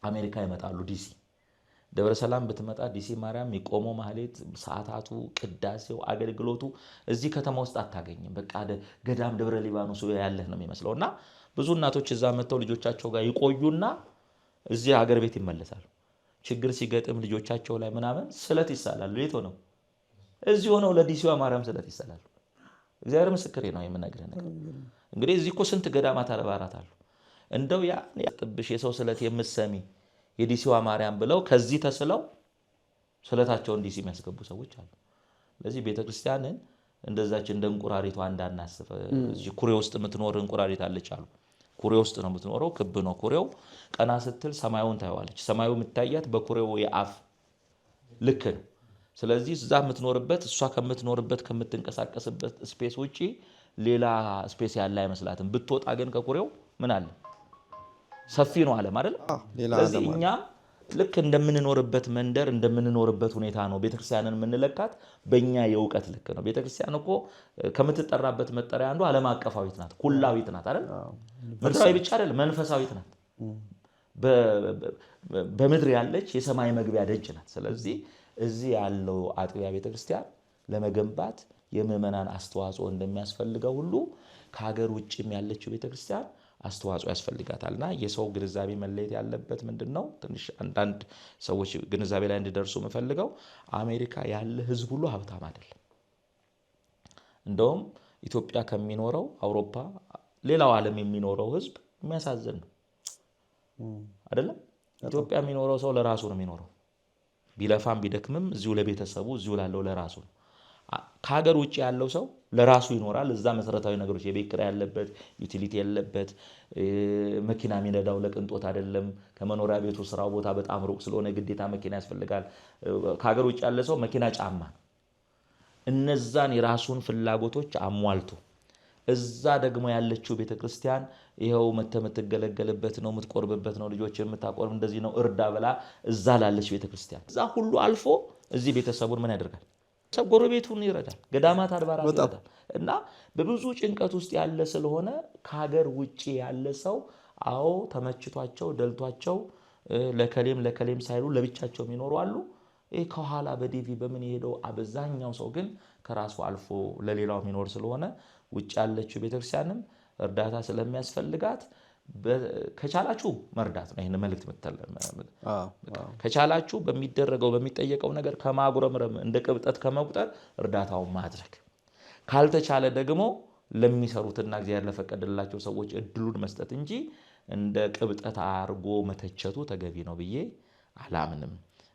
አሜሪካ ይመጣሉ። ዲሲ ደብረ ሰላም ብትመጣ ዲሲ ማርያም የሚቆመው ማህሌት ሰዓታቱ ቅዳሴው አገልግሎቱ እዚህ ከተማ ውስጥ አታገኝም። በቃ ገዳም ደብረ ሊባኖስ ያለህ ነው የሚመስለውና ብዙ እናቶች እዛ መተው ልጆቻቸው ጋር ይቆዩና እዚህ ሀገር ቤት ይመለሳሉ። ችግር ሲገጥም ልጆቻቸው ላይ ምናምን ስለት ይሳላሉ። የት ሆነው? እዚህ ሆነው ለዲሲዋ ማርያም ስለት ይሳላሉ። እግዚአብሔር ምስክሬ ነው የምነግርህ ነገር። እንግዲህ እዚህ እኮ ስንት ገዳማት አለባራት አሉ። እንደው ያ ጥብሽ የሰው ስለት የምትሰሚ የዲሲዋ ማርያም ብለው ከዚህ ተስለው ስለታቸውን ዲሲ የሚያስገቡ ሰዎች አሉ። ስለዚህ ቤተክርስቲያንን እንደዛች እንደ እንቁራሪቷ እንዳናስብ። እዚህ ኩሬ ውስጥ የምትኖር እንቁራሪት አለች አሉ። ኩሬ ውስጥ ነው የምትኖረው። ክብ ነው ኩሬው። ቀና ስትል ሰማዩን ታየዋለች። ሰማዩ የምታያት በኩሬው የአፍ ልክ ነው። ስለዚህ እዛ የምትኖርበት እሷ ከምትኖርበት ከምትንቀሳቀስበት ስፔስ ውጪ ሌላ ስፔስ ያለ አይመስላትም። ብትወጣ ግን ከኩሬው ምን አለ? ሰፊ ነው ዓለም አይደል? ስለዚህ እኛ ልክ እንደምንኖርበት መንደር እንደምንኖርበት ሁኔታ ነው ቤተክርስቲያንን የምንለካት በእኛ የእውቀት ልክ ነው። ቤተክርስቲያን እኮ ከምትጠራበት መጠሪያ አንዱ ዓለም አቀፋዊት ናት፣ ኩላዊት ናት አይደል? ምድራዊ ብቻ አይደል፣ መንፈሳዊት ናት። በምድር ያለች የሰማይ መግቢያ ደጅ ናት። ስለዚህ እዚህ ያለው አጥቢያ ቤተክርስቲያን ለመገንባት የምዕመናን አስተዋጽኦ እንደሚያስፈልገው ሁሉ ከሀገር ውጭም ያለችው ቤተክርስቲያን አስተዋጽኦ ያስፈልጋታልና የሰው ግንዛቤ መለየት ያለበት ምንድነው? ትንሽ አንዳንድ ሰዎች ግንዛቤ ላይ እንዲደርሱ የምፈልገው አሜሪካ ያለ ህዝብ ሁሉ ሀብታም አይደለም። እንደውም ኢትዮጵያ ከሚኖረው አውሮፓ ሌላው ዓለም የሚኖረው ህዝብ የሚያሳዝን ነው አይደለም? ኢትዮጵያ የሚኖረው ሰው ለራሱ ነው የሚኖረው። ቢለፋም ቢደክምም እዚሁ ለቤተሰቡ እዚሁ ላለው ለራሱ ነው። ከሀገር ውጭ ያለው ሰው ለራሱ ይኖራል። እዛ መሰረታዊ ነገሮች የቤት ኪራይ ያለበት፣ ዩቲሊቲ ያለበት፣ መኪና የሚነዳው ለቅንጦት አይደለም። ከመኖሪያ ቤቱ ስራው ቦታ በጣም ሩቅ ስለሆነ ግዴታ መኪና ያስፈልጋል። ከሀገር ውጭ ያለ ሰው መኪና ጫማ ነው። እነዛን የራሱን ፍላጎቶች አሟልቶ እዛ ደግሞ ያለችው ቤተክርስቲያን ይሄው የምትገለገልበት ነው፣ የምትቆርብበት ነው፣ ልጆችን የምታቆርብ እንደዚህ ነው እርዳ ብላ እዛ ላለች ቤተክርስቲያን እዛ ሁሉ አልፎ እዚህ ቤተሰቡን ምን ያደርጋል? ጎረቤቱን ይረዳል፣ ገዳማት አድባራት ይረዳል። እና በብዙ ጭንቀት ውስጥ ያለ ስለሆነ ከሀገር ውጪ ያለ ሰው አዎ ተመችቷቸው ደልቷቸው ለከሌም ሳይሉ ለብቻቸው የሚኖሩ አሉ። ይሄ ከኋላ በዲቪ በምን የሄደው አብዛኛው ሰው ግን ከራሱ አልፎ ለሌላው የሚኖር ስለሆነ ውጭ ያለችው ቤተክርስቲያንም እርዳታ ስለሚያስፈልጋት ከቻላችሁ መርዳት ነው። ይሄን መልእክት ከቻላችሁ በሚደረገው በሚጠየቀው ነገር ከማጉረምረም እንደ ቅብጠት ከመቁጠር እርዳታውን ማድረግ ካልተቻለ ደግሞ ለሚሰሩትና እግዚአብሔር ለፈቀደላቸው ሰዎች እድሉን መስጠት እንጂ እንደ ቅብጠት አርጎ መተቸቱ ተገቢ ነው ብዬ አላምንም።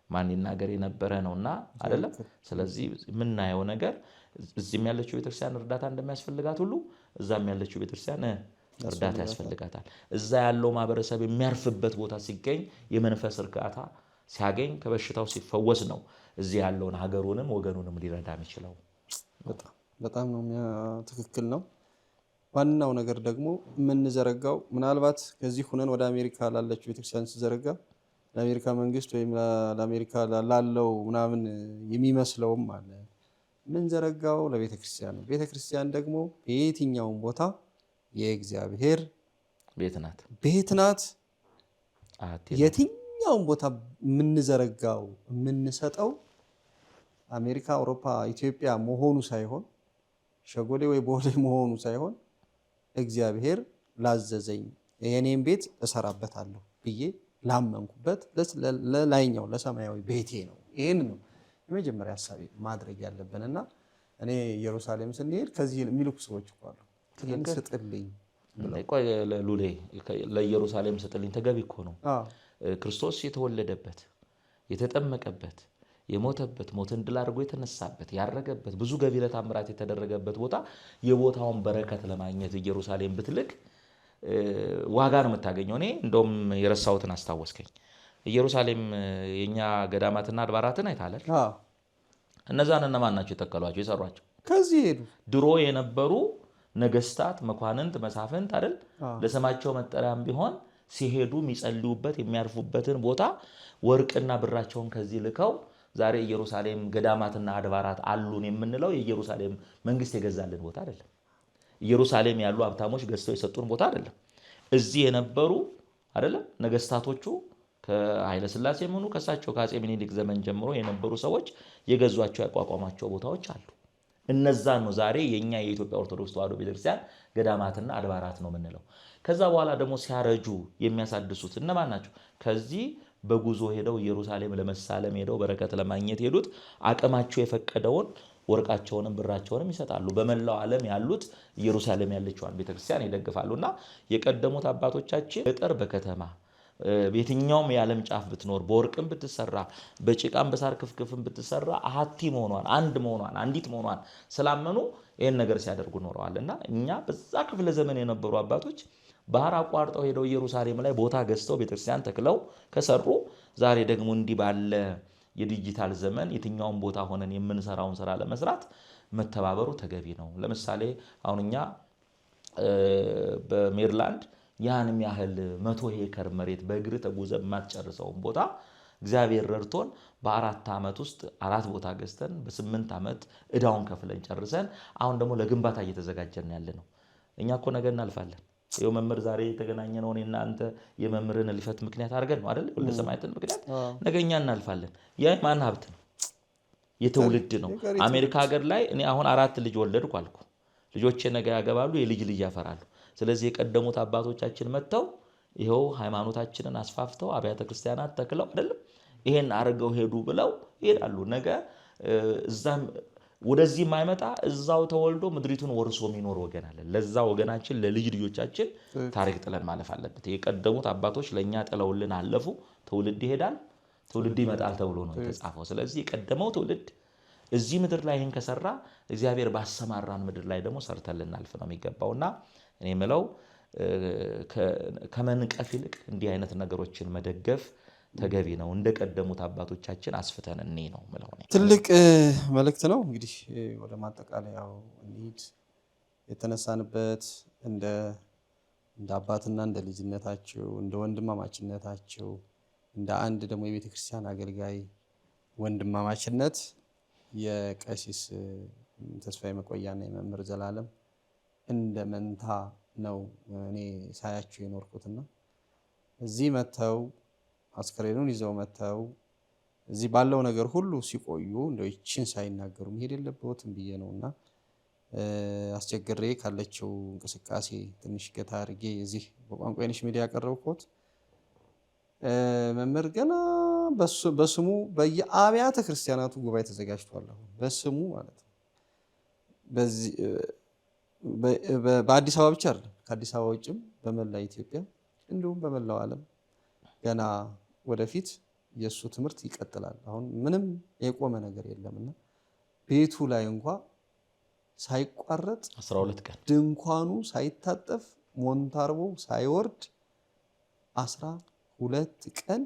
ማን ይናገር የነበረ ነውና አይደለም። ስለዚህ የምናየው ነገር እዚህም ያለችው ቤተክርስቲያን እርዳታ እንደሚያስፈልጋት ሁሉ እዛም ያለችው ቤተክርስቲያን እርዳታ ያስፈልጋታል። እዛ ያለው ማህበረሰብ የሚያርፍበት ቦታ ሲገኝ የመንፈስ እርካታ ሲያገኝ ከበሽታው ሲፈወስ ነው እዚህ ያለውን ሀገሩንም ወገኑንም ሊረዳ የሚችለው። በጣም ነው ትክክል ነው። ዋናው ነገር ደግሞ የምንዘረጋው ምናልባት ከዚህ ሁነን ወደ አሜሪካ ላለችው ቤተክርስቲያን ሲዘረጋ ለአሜሪካ መንግስት ወይም ለአሜሪካ ላለው ምናምን የሚመስለውም አለ። የምንዘረጋው ለቤተክርስቲያን ነው። ቤተክርስቲያን ደግሞ በየትኛውም ቦታ የእግዚአብሔር ቤት ናት። የትኛውም ቦታ የምንዘረጋው የምንሰጠው አሜሪካ፣ አውሮፓ፣ ኢትዮጵያ መሆኑ ሳይሆን ሸጎሌ ወይ ቦሌ መሆኑ ሳይሆን እግዚአብሔር ላዘዘኝ የኔን ቤት እሰራበታለሁ ብዬ ላመንኩበት ለላይኛው ለሰማያዊ ቤቴ ነው። ይሄን ነው የመጀመሪያ ሐሳቤ ማድረግ ያለብንና እኔ ኢየሩሳሌም ስንሄድ ከዚህ የሚልኩ ሰዎች እኮ አሉ። ይሄን ስጥልኝ ቆይ ሉሌ ለኢየሩሳሌም ስጥልኝ ተገቢ እኮ ነው። ክርስቶስ የተወለደበት የተጠመቀበት የሞተበት ሞትን ድል አድርጎ የተነሳበት ያረገበት ብዙ ገቢረ ተአምራት የተደረገበት ቦታ የቦታውን በረከት ለማግኘት ኢየሩሳሌም ብትልክ ዋጋ ነው የምታገኘው። እኔ እንደውም የረሳሁትን አስታወስከኝ። ኢየሩሳሌም የኛ ገዳማትና አድባራትን አይታለል። እነዛን እነማን ናቸው የተከሏቸው የሰሯቸው? ከዚህ ሄዱ ድሮ የነበሩ ነገስታት፣ መኳንንት፣ መሳፍንት አይደል? ለስማቸው መጠሪያም ቢሆን ሲሄዱ የሚጸልዩበት የሚያርፉበትን ቦታ ወርቅና ብራቸውን ከዚህ ልከው ዛሬ ኢየሩሳሌም ገዳማትና አድባራት አሉን የምንለው የኢየሩሳሌም መንግስት የገዛልን ቦታ አይደለም። ኢየሩሳሌም ያሉ ሀብታሞች ገዝተው የሰጡን ቦታ አይደለም። እዚህ የነበሩ አይደለም ነገስታቶቹ ከኃይለ ሥላሴ ሆኑ ከሳቸው ከአፄ ምኒልክ ዘመን ጀምሮ የነበሩ ሰዎች የገዟቸው ያቋቋሟቸው ቦታዎች አሉ። እነዛን ነው ዛሬ የኛ የኢትዮጵያ ኦርቶዶክስ ተዋሕዶ ቤተክርስቲያን ገዳማትና አድባራት ነው የምንለው። ከዛ በኋላ ደግሞ ሲያረጁ የሚያሳድሱት እነማን ናቸው? ከዚህ በጉዞ ሄደው ኢየሩሳሌም ለመሳለም ሄደው በረከት ለማግኘት ሄዱት አቅማቸው የፈቀደውን ወርቃቸውንም ብራቸውንም ይሰጣሉ። በመላው ዓለም ያሉት ኢየሩሳሌም ያለችዋን ቤተክርስቲያን ይደግፋሉና የቀደሙት አባቶቻችን ገጠር በከተማ በየትኛውም የዓለም ጫፍ ብትኖር በወርቅም ብትሰራ በጭቃም በሳር ክፍክፍም ብትሰራ አሐቲ መሆኗን አንድ መሆኗን አንዲት መሆኗን ስላመኑ ይሄን ነገር ሲያደርጉ ኖረዋልና እኛ በዛ ክፍለ ዘመን የነበሩ አባቶች ባህር አቋርጠው ሄደው ኢየሩሳሌም ላይ ቦታ ገዝተው ቤተክርስቲያን ተክለው ከሰሩ ዛሬ ደግሞ እንዲህ ባለ የዲጂታል ዘመን የትኛውም ቦታ ሆነን የምንሰራውን ስራ ለመስራት መተባበሩ ተገቢ ነው። ለምሳሌ አሁን እኛ በሜሪላንድ ያንም ያህል 100 ሄክታር መሬት በእግር ተጉዘ ማትጨርሰውን ቦታ እግዚአብሔር ረድቶን በ4 ዓመት ውስጥ 4 ቦታ ገዝተን በ8 ዓመት እዳውን ከፍለን ጨርሰን አሁን ደግሞ ለግንባታ እየተዘጋጀን ያለነው። እኛ እኮ ነገ እናልፋለን። ይኸው መምህር ዛሬ የተገናኘነው እኔና አንተ የመምህርን ልፈት ምክንያት አድርገን ነው አይደል? ወልደ ሰማያትን ምክንያት ነገኛ እናልፋለን። ያ ማን ሀብት ነው? የትውልድ ነው። አሜሪካ ሀገር ላይ እኔ አሁን 4 ልጅ ወለድኩ አልኩ። ልጆቼ ነገ ያገባሉ፣ የልጅ ልጅ ያፈራሉ። ስለዚህ የቀደሙት አባቶቻችን መጥተው ይኸው ሃይማኖታችንን አስፋፍተው አብያተ ክርስቲያናት ተክለው አይደለም ይሄን አርገው ሄዱ ብለው ይሄዳሉ። ነገ እዛም ወደዚህ የማይመጣ እዛው ተወልዶ ምድሪቱን ወርሶ የሚኖር ወገን አለ። ለዛ ወገናችን ለልጅ ልጆቻችን ታሪክ ጥለን ማለፍ አለበት። የቀደሙት አባቶች ለኛ ጥለውልን አለፉ። ትውልድ ይሄዳል፣ ትውልድ ይመጣል ተብሎ ነው የተጻፈው። ስለዚህ የቀደመው ትውልድ እዚህ ምድር ላይ ይሄን ከሰራ እግዚአብሔር ባሰማራን ምድር ላይ ደግሞ ሰርተን ልናልፍ ነው የሚገባውና እኔ የምለው ከመንቀፍ ይልቅ እንዲህ አይነት ነገሮችን መደገፍ ተገቢ ነው። እንደቀደሙት አባቶቻችን አስፍተን እኔ ነው ምለው። ትልቅ መልእክት ነው። እንግዲህ ወደ ማጠቃለያው እንሂድ። የተነሳንበት እንደ አባትና እንደ ልጅነታቸው እንደ ወንድማማችነታቸው እንደ አንድ ደግሞ የቤተ ክርስቲያን አገልጋይ ወንድማማችነት የቀሲስ ተስፋዬ መቆያና የመምህር ዘላለም እንደ መንታ ነው እኔ ሳያቸው የኖርኩትና እዚህ መተው አስከሬኑን ይዘው መተው እዚህ ባለው ነገር ሁሉ ሲቆዩ እንደው ይችን ሳይናገሩ መሄድ የለበትም ብዬ ነውና አስቸግሬ ካለችው እንቅስቃሴ ትንሽ ገታ አድርጌ እዚህ በቋንቋ አይነሽ ሚዲያ ያቀረብኩት መምህር ገና በስሙ በየአብያተ ክርስቲያናቱ ጉባኤ ተዘጋጅቷል። አሁን በስሙ ማለት ነው። በዚህ በአዲስ አበባ ብቻ አይደለም፣ ከአዲስ አበባ ውጭም በመላ ኢትዮጵያ እንዲሁም በመላው ዓለም ገና ወደፊት የሱ ትምህርት ይቀጥላል። አሁን ምንም የቆመ ነገር የለምና ቤቱ ላይ እንኳን ሳይቋረጥ 12 ቀን ድንኳኑ ሳይታጠፍ ሞንታርቦ ሳይወርድ 12 ቀን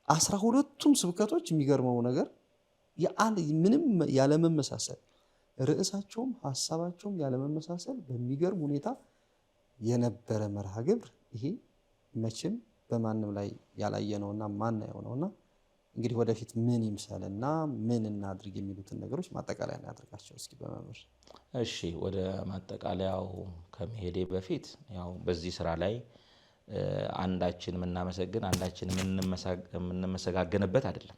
12ቱም ስብከቶች የሚገርመው ነገር ምንም ያለመመሳሰል ርዕሳቸውም ሀሳባቸውም ያለመመሳሰል በሚገርም ሁኔታ የነበረ መርሃ ግብር ይሄ መቼም በማንም ላይ ያላየነውና ማናየው ነውና እንግዲህ ወደፊት ምን ይምሰልና ምን እናድርግ የሚሉትን ነገሮች ማጠቃለያ እናድርጋቸው እስኪ በመምህር። እሺ ወደ ማጠቃለያው ከመሄዴ በፊት ያው በዚህ ስራ ላይ አንዳችን የምናመሰግን አንዳችን የምንመሰጋገንበት አይደለም።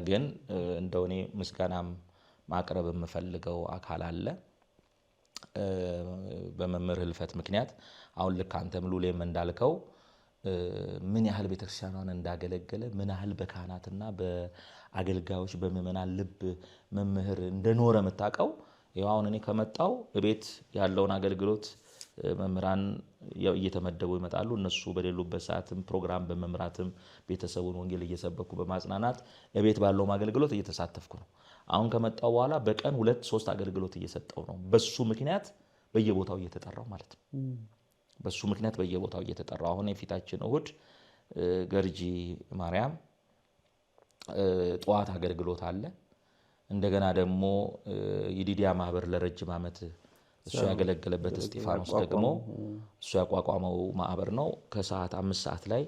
ግን እንደው እኔ ምስጋናም ማቅረብ የምፈልገው አካል አለ። በመምህር ህልፈት ምክንያት አሁን ልክ አንተም ሉሌም እንዳልከው ምን ያህል ቤተክርስቲያኗን እንዳገለገለ ምን ያህል በካህናትና በአገልጋዮች በምእመናን ልብ መምህር እንደኖረ የምታውቀው ያው አሁን እኔ ከመጣው ቤት ያለውን አገልግሎት መምህራን እየተመደቡ ይመጣሉ። እነሱ በሌሉበት ሰዓትም ፕሮግራም በመምራትም ቤተሰቡን ወንጌል እየሰበኩ በማጽናናት ቤት ባለው አገልግሎት እየተሳተፍኩ ነው። አሁን ከመጣው በኋላ በቀን 2-3 አገልግሎት እየሰጠው ነው። በሱ ምክንያት በየቦታው እየተጠራው ማለት ነው። በሱ ምክንያት በየቦታው እየተጠራው አሁን የፊታችን እሁድ ገርጂ ማርያም ጠዋት አገልግሎት አለ። እንደገና ደግሞ የዲዲያ ማህበር ለረጅም ዓመት እሱ ያገለገለበት እስጢፋኖስ ደግሞ እሱ ያቋቋመው ማህበር ነው። ከሰዓት 5 ሰዓት ላይ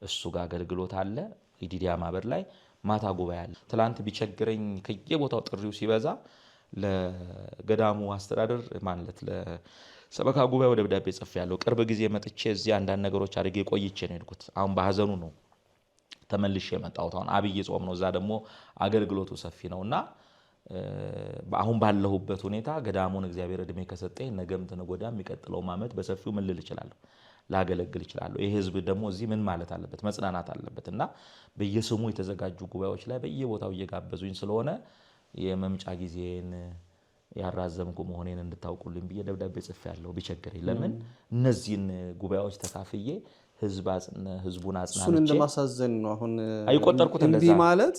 እሱ ጋር አገልግሎት አለ። የዲዲያ ማህበር ላይ ማታ ጉባኤ አለ። ትላንት ቢቸግረኝ ከየቦታው ጥሪው ሲበዛ ለገዳሙ አስተዳደር ማለት ለሰበካ ጉባኤው ደብዳቤ ጽፌያለሁ። ቅርብ ጊዜ መጥቼ እዚህ አንዳንድ ነገሮች አድርጌ ቆይቼ ነው የሄድኩት። አሁን በሐዘኑ ነው ተመልሼ የመጣሁት። አሁን አብይ ጾም ነው፣ እዛ ደግሞ አገልግሎቱ ሰፊ ነውና አሁን ባለሁበት ሁኔታ ገዳሙን እግዚአብሔር እድሜ ከሰጠኝ ነገም ተነጎዳም የሚቀጥለው ዓመት በሰፊው ምን ልል እችላለሁ፣ ላገለግል እችላለሁ። ይሄ ህዝብ ደግሞ እዚህ ምን ማለት አለበት፣ መጽናናት አለበት እና በየስሙ የተዘጋጁ ጉባኤዎች ላይ በየቦታው እየጋበዙኝ ስለሆነ የመምጫ ጊዜን ያራዘምኩ መሆኔን እንድታውቁልኝ ብዬ ደብዳቤ ጽፌያለሁ። ቢቸግረኝ ለምን እነዚህን ጉባኤዎች ተካፍዬ ህዝቡን አጽናንቼ እሱን እንደማሳዘን ነው አሁን አይቆጠርኩት። እንዲህ ማለት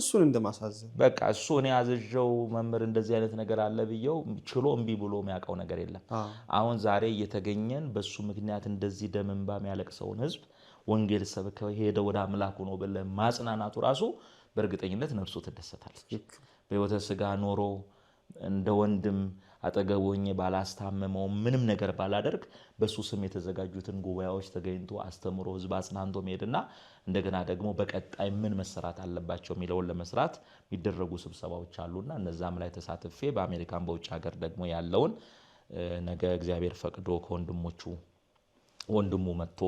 እሱን እንደማሳዘን በቃ እሱ እኔ ያዘጀው መምህር እንደዚህ አይነት ነገር አለ ብየው ችሎ እምቢ ብሎ የሚያውቀው ነገር የለም። አሁን ዛሬ እየተገኘን በሱ ምክንያት እንደዚህ ደም እንባ የሚያለቅሰውን ህዝብ ወንጌል ሰብከው ሄደ ወደ አምላኩ ነው ብለ ማጽናናቱ ራሱ በእርግጠኝነት ነፍሱ ትደሰታለች። በህይወተ ስጋ ኖሮ እንደ ወንድም አጠገቦኝ ባላስታመመው ምንም ነገር ባላደርግ በሱ ስም የተዘጋጁትን ጉባኤዎች ተገኝቶ አስተምሮ ህዝብ አጽናንቶ መሄድና እንደገና ደግሞ በቀጣይ ምን መሰራት አለባቸው የሚለውን ለመስራት የሚደረጉ ስብሰባዎች አሉና እነዛም ላይ ተሳትፌ በአሜሪካን በውጭ ሀገር ደግሞ ያለውን ነገ እግዚአብሔር ፈቅዶ ወንድሙ መጥቶ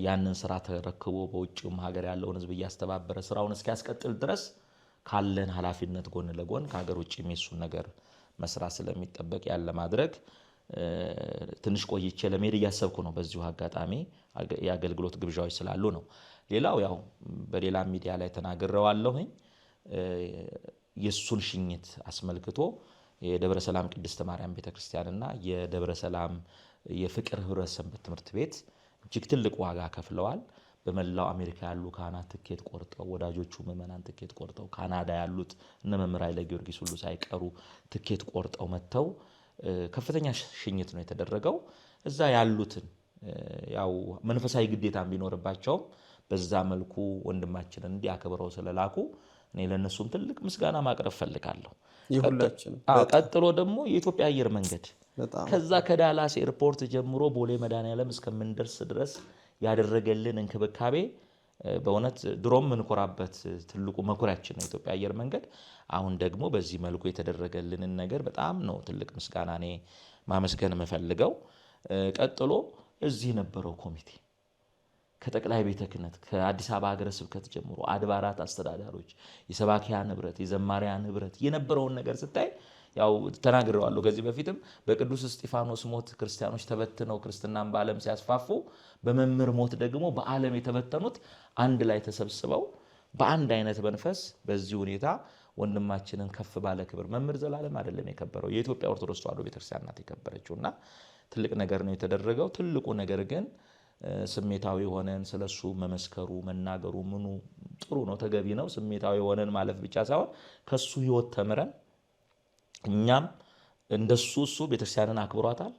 ያንን ስራ ተረክቦ በውጭም ሀገር ያለውን ህዝብ እያስተባበረ ስራውን እስኪያስቀጥል ድረስ ካለን ኃላፊነት ጎን ለጎን ከሀገር ውጭ የሚሱን ነገር መስራት ስለሚጠበቅ ያለ ማድረግ ትንሽ ቆይቼ ለመሄድ እያሰብኩ ነው። በዚሁ አጋጣሚ የአገልግሎት ግብዣዎች ስላሉ ነው። ሌላው ያው በሌላ ሚዲያ ላይ ተናግሬዋለሁኝ። የሱን ሽኝት አስመልክቶ የደብረ ሰላም ቅድስት ማርያም ቤተክርስቲያንና የደብረ ሰላም የፍቅር ህብረት ሰንበት ትምህርት ቤት እጅግ ትልቅ ዋጋ ከፍለዋል። በመላው አሜሪካ ያሉ ካህናት ትኬት ቆርጠው ወዳጆቹ ምዕመናን ትኬት ቆርጠው ካናዳ ያሉት እነ መምህር ኃይለ ጊዮርጊስ ሁሉ ሳይቀሩ ትኬት ቆርጠው መጥተው ከፍተኛ ሽኝት ነው የተደረገው። እዛ ያሉትን ያው መንፈሳዊ ግዴታ ቢኖርባቸውም በዛ መልኩ ወንድማችንን እንዲያከብረው ስለላኩ እኔ ለነሱም ትልቅ ምስጋና ማቅረብ ፈልጋለሁ። ቀጥሎ ደግሞ የኢትዮጵያ አየር መንገድ ከዛ ከዳላስ ኤርፖርት ጀምሮ ቦሌ መድኃኔዓለም እስከምንደርስ ድረስ ያደረገልን እንክብካቤ በእውነት ድሮም ምንኮራበት ትልቁ መኩሪያችን ነው የኢትዮጵያ አየር መንገድ። አሁን ደግሞ በዚህ መልኩ የተደረገልንን ነገር በጣም ነው ትልቅ ምስጋና እኔ ማመስገን የምፈልገው። ቀጥሎ እዚህ የነበረው ኮሚቴ ከጠቅላይ ቤተ ክህነት ከአዲስ አበባ ሀገረ ስብከት ጀምሮ አድባራት አስተዳዳሪዎች፣ የሰባኪያን ህብረት፣ የዘማሪያን ህብረት የነበረውን ነገር ስታይ ያው ተናግረዋለሁ ከዚህ በፊትም በቅዱስ እስጢፋኖስ ሞት ክርስቲያኖች ተበትነው ክርስትናን በዓለም ሲያስፋፉ በመምህር ሞት ደግሞ በዓለም የተበተኑት አንድ ላይ ተሰብስበው በአንድ አይነት መንፈስ በዚህ ሁኔታ ወንድማችንን ከፍ ባለ ክብር መምህር ዘላለም አይደለም የከበረው የኢትዮጵያ ኦርቶዶክስ ተዋሕዶ ቤተክርስቲያን ናት የከበረችውና ትልቅ ነገር ነው የተደረገው። ትልቁ ነገር ግን ስሜታዊ ሆነን ስለሱ መመስከሩ መናገሩ ምኑ ጥሩ ነው ተገቢ ነው። ስሜታዊ ሆነን ማለፍ ብቻ ሳይሆን ከሱ ህይወት ተምረን እኛም እንደሱ እሱ ቤተክርስቲያንን አክብሯታል፣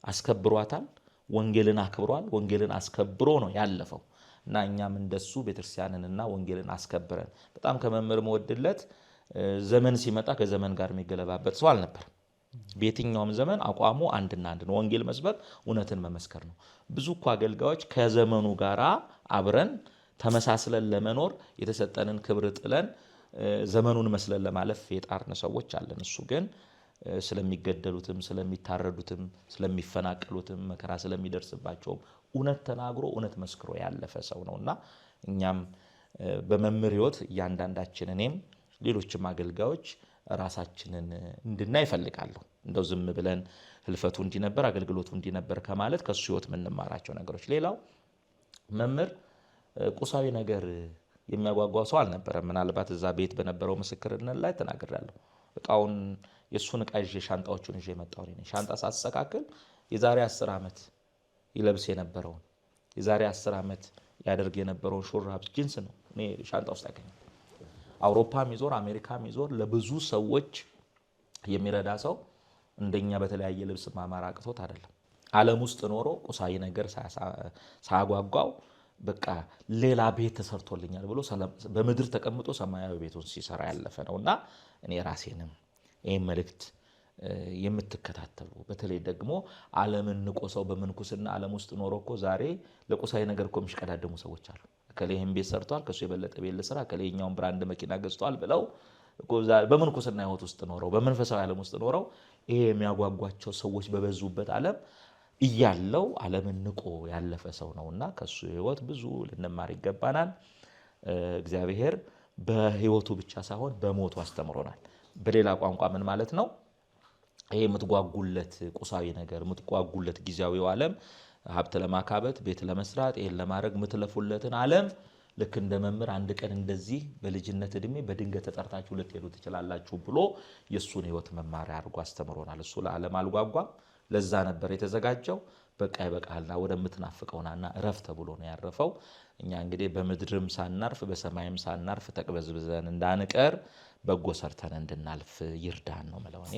አስከብሯታል፣ ወንጌልን አክብሯል፣ ወንጌልን አስከብሮ ነው ያለፈው እና እኛም እንደሱ ቤተክርስቲያንንና ወንጌልን አስከብረን በጣም ከመምህር መወድለት ዘመን ሲመጣ ከዘመን ጋር የሚገለባበት ሰው አልነበር። በየትኛውም ዘመን አቋሙ አንድና አንድ ነው፣ ወንጌል መስበክ፣ እውነትን መመስከር ነው። ብዙ እኮ አገልጋዮች ከዘመኑ ጋር አብረን ተመሳስለን ለመኖር የተሰጠንን ክብር ጥለን ዘመኑን መስለን ለማለፍ የጣርን ሰዎች አለን። እሱ ግን ስለሚገደሉትም ስለሚታረዱትም ስለሚፈናቀሉትም መከራ ስለሚደርስባቸውም እውነት ተናግሮ እውነት መስክሮ ያለፈ ሰው ነውና እኛም በመምህር ሕይወት እያንዳንዳችን እኔም ሌሎችም አገልጋዮች ራሳችንን እንድናይ ይፈልጋሉ። እንደው ዝም ብለን ህልፈቱ እንዲነበር አገልግሎቱ እንዲነበር ከማለት ከሱ ሕይወት የምንማራቸው ነገሮች። ሌላው መምህር ቁሳዊ ነገር የሚያጓጓው ሰው አልነበረም። ምናልባት እዛ ቤት በነበረው ምስክርነት ላይ ተናግሬያለሁ። እቃውን የሱን እቃ ይዤ ሻንጣዎቹን ይዤ መጣሁ። ሻንጣ ሳስተካክል የዛሬ 10 ዓመት ይለብስ የነበረውን የዛሬ 10 ዓመት ያደርግ የነበረውን ሹራብ ጂንስ ነው እኔ ሻንጣ ውስጥ ያገኘው። አውሮፓም ይዞር አሜሪካም ይዞር ለብዙ ሰዎች የሚረዳ ሰው እንደኛ በተለያየ ልብስ ማማር አቅቶት አይደለም። ዓለም ውስጥ ኖሮ ቁሳዊ ነገር ሳያጓጓው በቃ ሌላ ቤት ተሰርቶልኛል ብሎ በምድር ተቀምጦ ሰማያዊ ቤቱን ሲሰራ ያለፈ ነውና እኔ ራሴንም ይሄን መልእክት የምትከታተሉ በተለይ ደግሞ ዓለምን ንቆ ሰው በምንኩስና ዓለም ውስጥ ኖሮ እኮ ዛሬ ለቁሳዊ ነገር እኮ የሚሽቀዳደሙ ሰዎች አሉ። ከሌህም ቤት ሰርቷል ከሱ የበለጠ ቤት ልስራ ከሌኛውን ብራንድ መኪና ገዝቷል ብለው በምንኩስና ሕይወት ውስጥ ኖረው በመንፈሳዊ ዓለም ውስጥ ኖረው ይሄ የሚያጓጓቸው ሰዎች በበዙበት ዓለም እያለው ዓለምን ንቆ ያለፈ ሰው ነውና ከሱ ሕይወት ብዙ ልንማር ይገባናል። እግዚአብሔር በሕይወቱ ብቻ ሳይሆን በሞቱ አስተምሮናል። በሌላ ቋንቋ ምን ማለት ነው? ይሄ የምትጓጉለት ቁሳዊ ነገር የምትጓጉለት ጊዜያዊው ዓለም ሀብት ለማካበት ቤት ለመስራት ይሄን ለማድረግ የምትለፉለትን ዓለም ልክ እንደ መምህር አንድ ቀን እንደዚህ በልጅነት እድሜ በድንገት ተጠርታችሁ ልትሄዱ ትችላላችሁ ብሎ የሱን ሕይወት መማሪያ አድርጎ አስተምሮናል። እሱ ለዓለም አልጓጓም። ለዛ ነበር የተዘጋጀው። በቃ ይበቃልና ወደምትናፍቀውና እረፍ ተብሎ ነው ያረፈው። እኛ እንግዲህ በምድርም ሳናርፍ በሰማይም ሳናርፍ ተቅበዝብዘን እንዳንቀር በጎ ሰርተን እንድናልፍ ይርዳን ነው የምለው። እኔ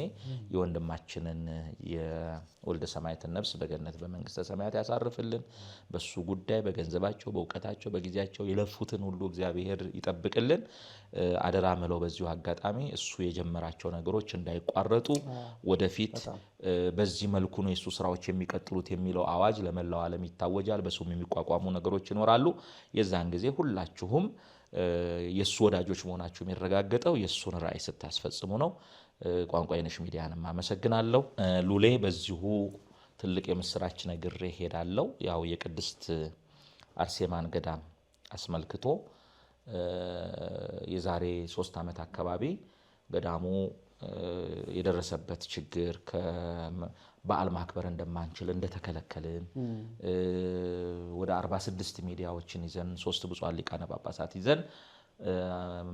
የወንድማችንን የወልደ ሰማያትን ነፍስ በገነት በመንግስተ ሰማያት ያሳርፍልን። በሱ ጉዳይ በገንዘባቸው በእውቀታቸው በጊዜያቸው የለፉትን ሁሉ እግዚአብሔር ይጠብቅልን። አደራ ምለው በዚሁ አጋጣሚ እሱ የጀመራቸው ነገሮች እንዳይቋረጡ ወደፊት በዚህ መልኩ ነው የሱ ስራዎች የሚቀጥሉት የሚለው አዋጅ ለመላው ዓለም ይታወጃል። በሱም የሚቋቋሙ ነገሮች ይኖራሉ። የዛን ጊዜ ሁላችሁም የሱ ወዳጆች መሆናችሁ የሚረጋገጠው የሱን ራእይ ስታስፈጽሙ ነው። ቋንቋይነሽ ሚዲያንም አመሰግናለሁ። ሉሌ በዚሁ ትልቅ የምስራች ነግሬ ሄዳለሁ። ያው የቅድስት አርሴማን ገዳም አስመልክቶ የዛሬ 3 ዓመት አካባቢ ገዳሙ የደረሰበት ችግር በዓል ማክበር እንደማንችል እንደተከለከልን ወደ 46 ሚዲያዎችን ይዘን 3 ብፁዓን ሊቃነ ጳጳሳት ይዘን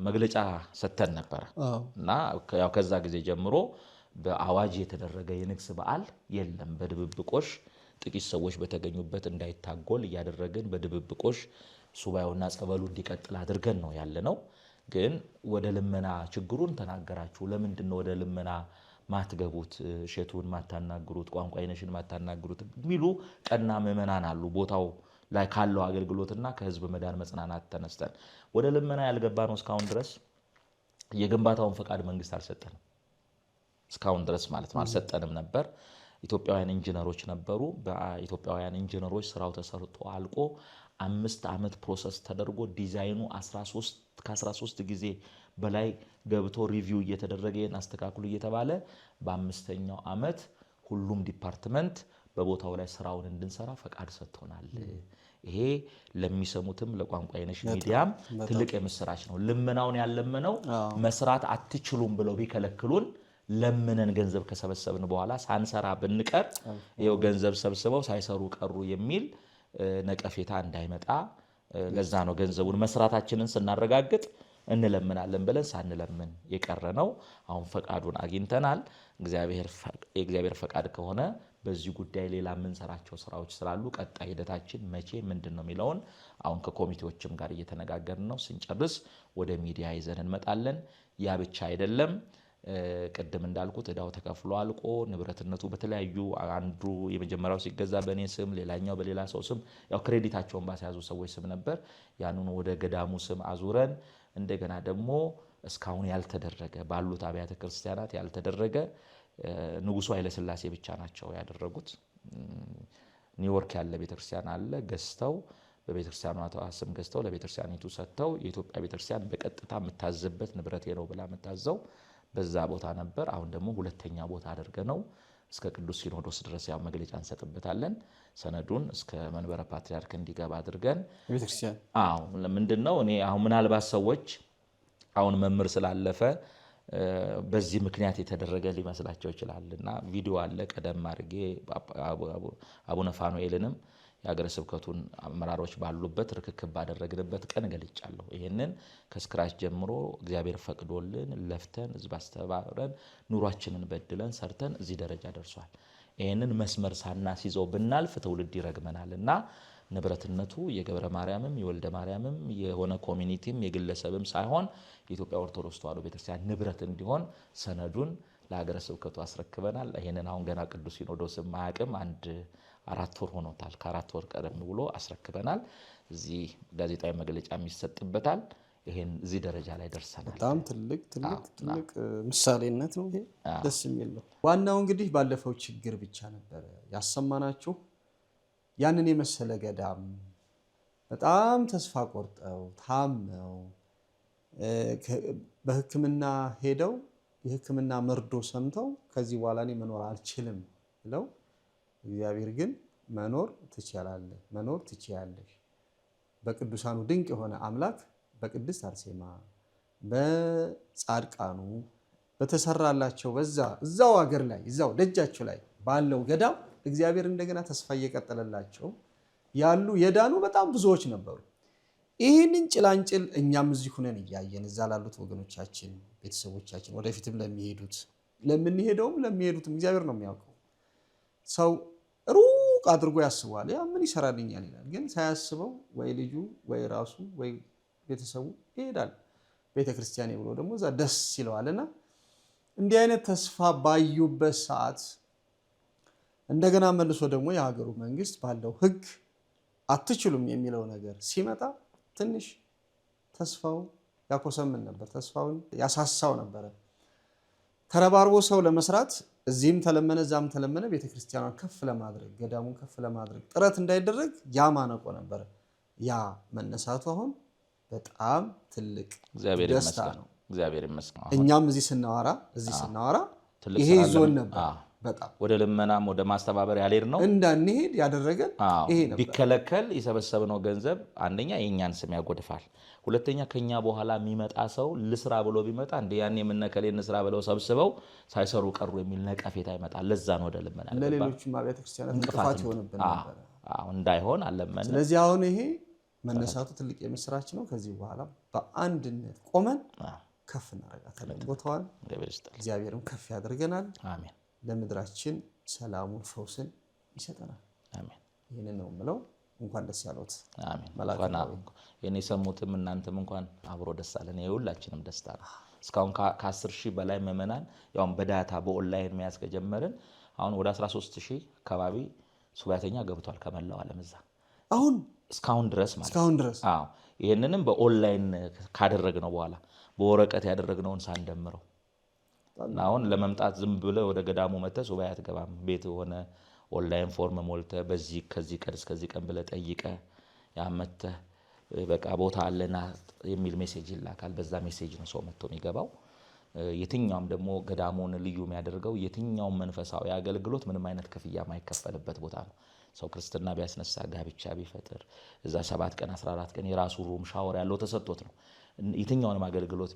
መግለጫ ሰጥተን ነበር እና ያው ከዛ ጊዜ ጀምሮ በአዋጅ የተደረገ የንግስ በዓል የለም። በድብብቆሽ ጥቂት ሰዎች በተገኙበት እንዳይታጎል እያደረግን በድብብቆሽ ሱባኤውና ጸበሉ እንዲቀጥል አድርገን ነው ያለነው። ግን ወደ ልመና ችግሩን ተናገራችሁ። ለምንድን ነው ወደ ልመና ማትገቡት? እሸቱን ማታናግሩት? ቋንቋይነሽን ማታናግሩት? የሚሉ ቀና ምዕመናን አሉ። ቦታው ላይ ካለው አገልግሎትና ከህዝብ መዳን መጽናናት ተነስተን ወደ ልመና ያልገባ ነው። እስካሁን ድረስ የግንባታውን ፈቃድ መንግስት አልሰጠንም። እስካሁን ድረስ ማለት ነው አልሰጠንም ነበር። ኢትዮጵያውያን ኢንጂነሮች ነበሩ። በኢትዮጵያውያን ኢንጂነሮች ስራው ተሰርቶ አልቆ 5 ዓመት ፕሮሰስ ተደርጎ ዲዛይኑ 13 ጊዜ በላይ ገብቶ ሪቪው እየተደረገ አስተካክሉ እየተባለ በ5ኛው ዓመት ሁሉም ዲፓርትመንት በቦታው ላይ ስራውን እንድንሰራ ፈቃድ ሰጥቶናል። ይሄ ለሚሰሙትም ለቋንቋይነሽ ሚዲያም ትልቅ የምስራች ነው። ልመናውን ያለመነው መስራት አትችሉም ብለው ቢከለክሉን ለምነን ገንዘብ ከሰበሰብን በኋላ ሳንሰራ ብንቀር ይኸው ገንዘብ ሰብስበው ሳይሰሩ ቀሩ የሚል ነቀፌታ እንዳይመጣ ለዛ ነው ገንዘቡን መስራታችንን ስናረጋግጥ እንለምናለን ብለን ሳንለምን የቀረ ነው። አሁን ፈቃዱን አግኝተናል። የእግዚአብሔር ፈቃድ ከሆነ በዚህ ጉዳይ ሌላ የምንሰራቸው ስራዎች ስላሉ ቀጣይ ሂደታችን መቼ ምንድን ነው የሚለውን አሁን ከኮሚቴዎችም ጋር እየተነጋገርን ነው። ስንጨርስ ወደ ሚዲያ ይዘን እንመጣለን። ያ ብቻ አይደለም። ቅድም እንዳልኩት እዳው ተከፍሎ አልቆ ንብረትነቱ በተለያዩ አንዱ የመጀመሪያው ሲገዛ በእኔ ስም ሌላኛው በሌላ ሰው ስም ያው ክሬዲታቸውን ባስያዙ ሰዎች ስም ነበር። ያንኑ ወደ ገዳሙ ስም አዙረን እንደገና ደግሞ እስካሁን ያልተደረገ ባሉት አብያተ ክርስቲያናት ያልተደረገ ንጉሱ ኃይለ ሥላሴ ብቻ ናቸው ያደረጉት። ኒውዮርክ ያለ ቤተክርስቲያን አለ ገዝተው በቤተክርስቲያኗ ስም ገዝተው ለቤተክርስቲያኒቱ ሰጥተው የኢትዮጵያ ቤተክርስቲያን በቀጥታ የምታዘበት ንብረቴ ነው ብላ የምታዘው በዛ ቦታ ነበር። አሁን ደግሞ ሁለተኛ ቦታ አድርገነው እስከ ቅዱስ ሲኖዶስ ድረስ ያው መግለጫ እንሰጥበታለን። ሰነዱን እስከ መንበረ ፓትርያርክ እንዲገባ አድርገን ቤተክርስቲያን ምንድነው እኔ አሁን ምናልባት ሰዎች አሁን መምህር ስላለፈ በዚህ ምክንያት የተደረገ ሊመስላቸው ይችላልና ቪዲዮ አለ ቀደም አድርጌ አቡነ ፋኑኤልንም የሀገረ ስብከቱን አመራሮች ባሉበት ርክክብ ባደረግንበት ቀን ገልጫለሁ። ይሄንን ከስክራች ጀምሮ እግዚአብሔር ፈቅዶልን ለፍተን ህዝብ አስተባብረን ኑሯችንን በድለን ሰርተን እዚህ ደረጃ ደርሷል። ይሄንን መስመር ሳናስይዘው ብናልፍ ትውልድ ይረግመናልና ንብረትነቱ የገብረ ማርያምም የወልደ ማርያምም የሆነ ኮሚኒቲም የግለሰብም ሳይሆን የኢትዮጵያ ኦርቶዶክስ ተዋሕዶ ቤተክርስቲያን ንብረት እንዲሆን ሰነዱን ለሀገረ ስብከቱ አስረክበናል። ይሄንን አሁን ገና ቅዱስ ሲኖዶስ ማያቅም 4 ወር ሆኖታል። ከ4 ወር ቀደም ብሎ አስረክበናል። እዚህ ጋዜጣዊ መግለጫ የሚሰጥበታል። ይሄን እዚህ ደረጃ ላይ ደርሰናል። በጣም ትልቅ ምሳሌነት ነው። ይሄ ደስ የሚል ነው። ዋናው እንግዲህ ባለፈው ችግር ብቻ ነበር ያሰማናችሁ። ያንን የመሰለ ገዳም በጣም ተስፋ ቆርጠው ታመው በሕክምና ሄደው የሕክምና መርዶ ሰምተው ከዚህ በኋላ እኔ መኖር አልችልም ብለው እግዚአብሔር ግን መኖር ትችላለህ፣ መኖር ትችያለሽ በቅዱሳኑ ድንቅ የሆነ አምላክ በቅድስት አርሴማ በጻድቃኑ በተሰራላቸው እዛው ሀገር ላይ እዛው ደጃቸው ላይ ባለው ገዳም እግዚአብሔር እንደገና ተስፋ እየቀጠለላቸው ያሉ የዳኑ በጣም ብዙዎች ነበሩ። ይህንን ጭላንጭል እኛም እዚህ ሆነን እያየን እዛ ላሉት ወገኖቻችን ቤተሰቦቻችን ወደፊትም ለምንሄደውም ለሚሄዱትም እግዚአብሔር ነው የሚያውቀው። ሰው ሩቅ አድርጎ ያስባል። ያ ምን ይሰራልኛል ይላል። ግን ሳያስበው ወይ ልጁ ወይ ራሱ ወይ ቤተሰቡ ይሄዳል ቤተክርስቲያን ብሎ ደግሞ እዛ ደስ ይለዋልና እንዲህ አይነት ተስፋ ባዩበት ሰዓት እንደገና መልሶ ደግሞ የሀገሩ መንግስት ባለው ሕግ አትችሉም የሚለው ነገር ሲመጣ ትንሽ ተስፋው ያኮሰምን ነበር፣ ተስፋውን ያሳሳው ነበር። ተረባርቦ ሰው ለመስራት እዚህም ተለመነ እዛም ተለመነ ቤተክርስቲያኗን ከፍ ለማድረግ ገዳሙን ከፍ ለማድረግ ጥረት እንዳይደረግ ያ ማነቆ ነበር። ያ መነሳቱ አሁን በጣም ትልቅ ደስታ ነው። እግዚአብሔር ይመስገን። እኛም እዚህ ስናወራ ይሄ ይዞን ነበር። በጣም ወደ ልመናም ወደ ማስተባበር ያልሄድ ነው እንዳንሄድ ያደረገን ይሄ ነበር። ቢከለከል የሰበሰብነው ገንዘብ አንደኛ የኛን ስም ያጎድፋል፣ ሁለተኛ ከኛ በኋላ የሚመጣ ሰው ልስራ ብሎ ቢመጣ እንደ ያን የምነከሌን ልስራ ብለው ሰብስበው ሳይሰሩ ቀሩ የሚል ነቀፌታ ይመጣል። ለዛ ነው ወደ ልመና ለሌሎችም አብያተ ክርስቲያናት እንቅፋት ይሆንብን ነበር። እንዳይሆን አለመን። ስለዚህ አሁን ይሄ መነሳቱ ትልቅ የምስራች ነው። ከዚህ በኋላ በአንድነት ቆመን ከፍ እናደርጋታለን ቦታዋን። እግዚአብሔርም ከፍ ያደርገናል። አሜን። ለምድራችን ሰላሙን ፈውስን ይሰጠናል። አሜን። ይህንን ነው የምለው። እንኳን ደስ ያለዎት። አሜን። የኔ ሰሙትም እናንተም እንኳን አብሮ ደስ አለን። የሁላችንም ደስታ ነው። እስካሁን ከ10,000 በላይ ምዕመናን ያው በዳታ በኦንላይን መያዝ ከጀመርን አሁን ወደ 13,000 አካባቢ ሱባኤተኛ ገብቷል ከመላው ዓለም እዛ አሁን እስካሁን ድረስ ማለት እስካሁን ድረስ። አዎ ይሄንንም በኦንላይን ካደረግነው በኋላ በወረቀት ያደረግነውን ሳንደምረው አሁን ለመምጣት ዝም ብለህ ወደ ገዳሙ መተህ ሱባኤ አትገባም። ቤት ሆነ ኦንላይን ፎርም ሞልተህ ከዚህ ቀን እስከዚህ ቀን ብለህ ጠይቀህ ያመተህ በቃ ቦታ አለና የሚል ሜሴጅ ይላካል። በዛ ሜሴጅ ነው ሰው መጥቶ የሚገባው። የትኛውም ደግሞ ገዳሙን ልዩ የሚያደርገው የትኛውም መንፈሳዊ አገልግሎት ምንም አይነት ክፍያ የማይከፈልበት ቦታ ነው። ሰው ክርስትና ቢያስነሳ ጋብቻ ቢፈጥር እዛ 7 ቀን 14 ቀን የራሱ ሩም ሻወር ያለው ተሰጥቶት ነው። የትኛውንም አገልግሎት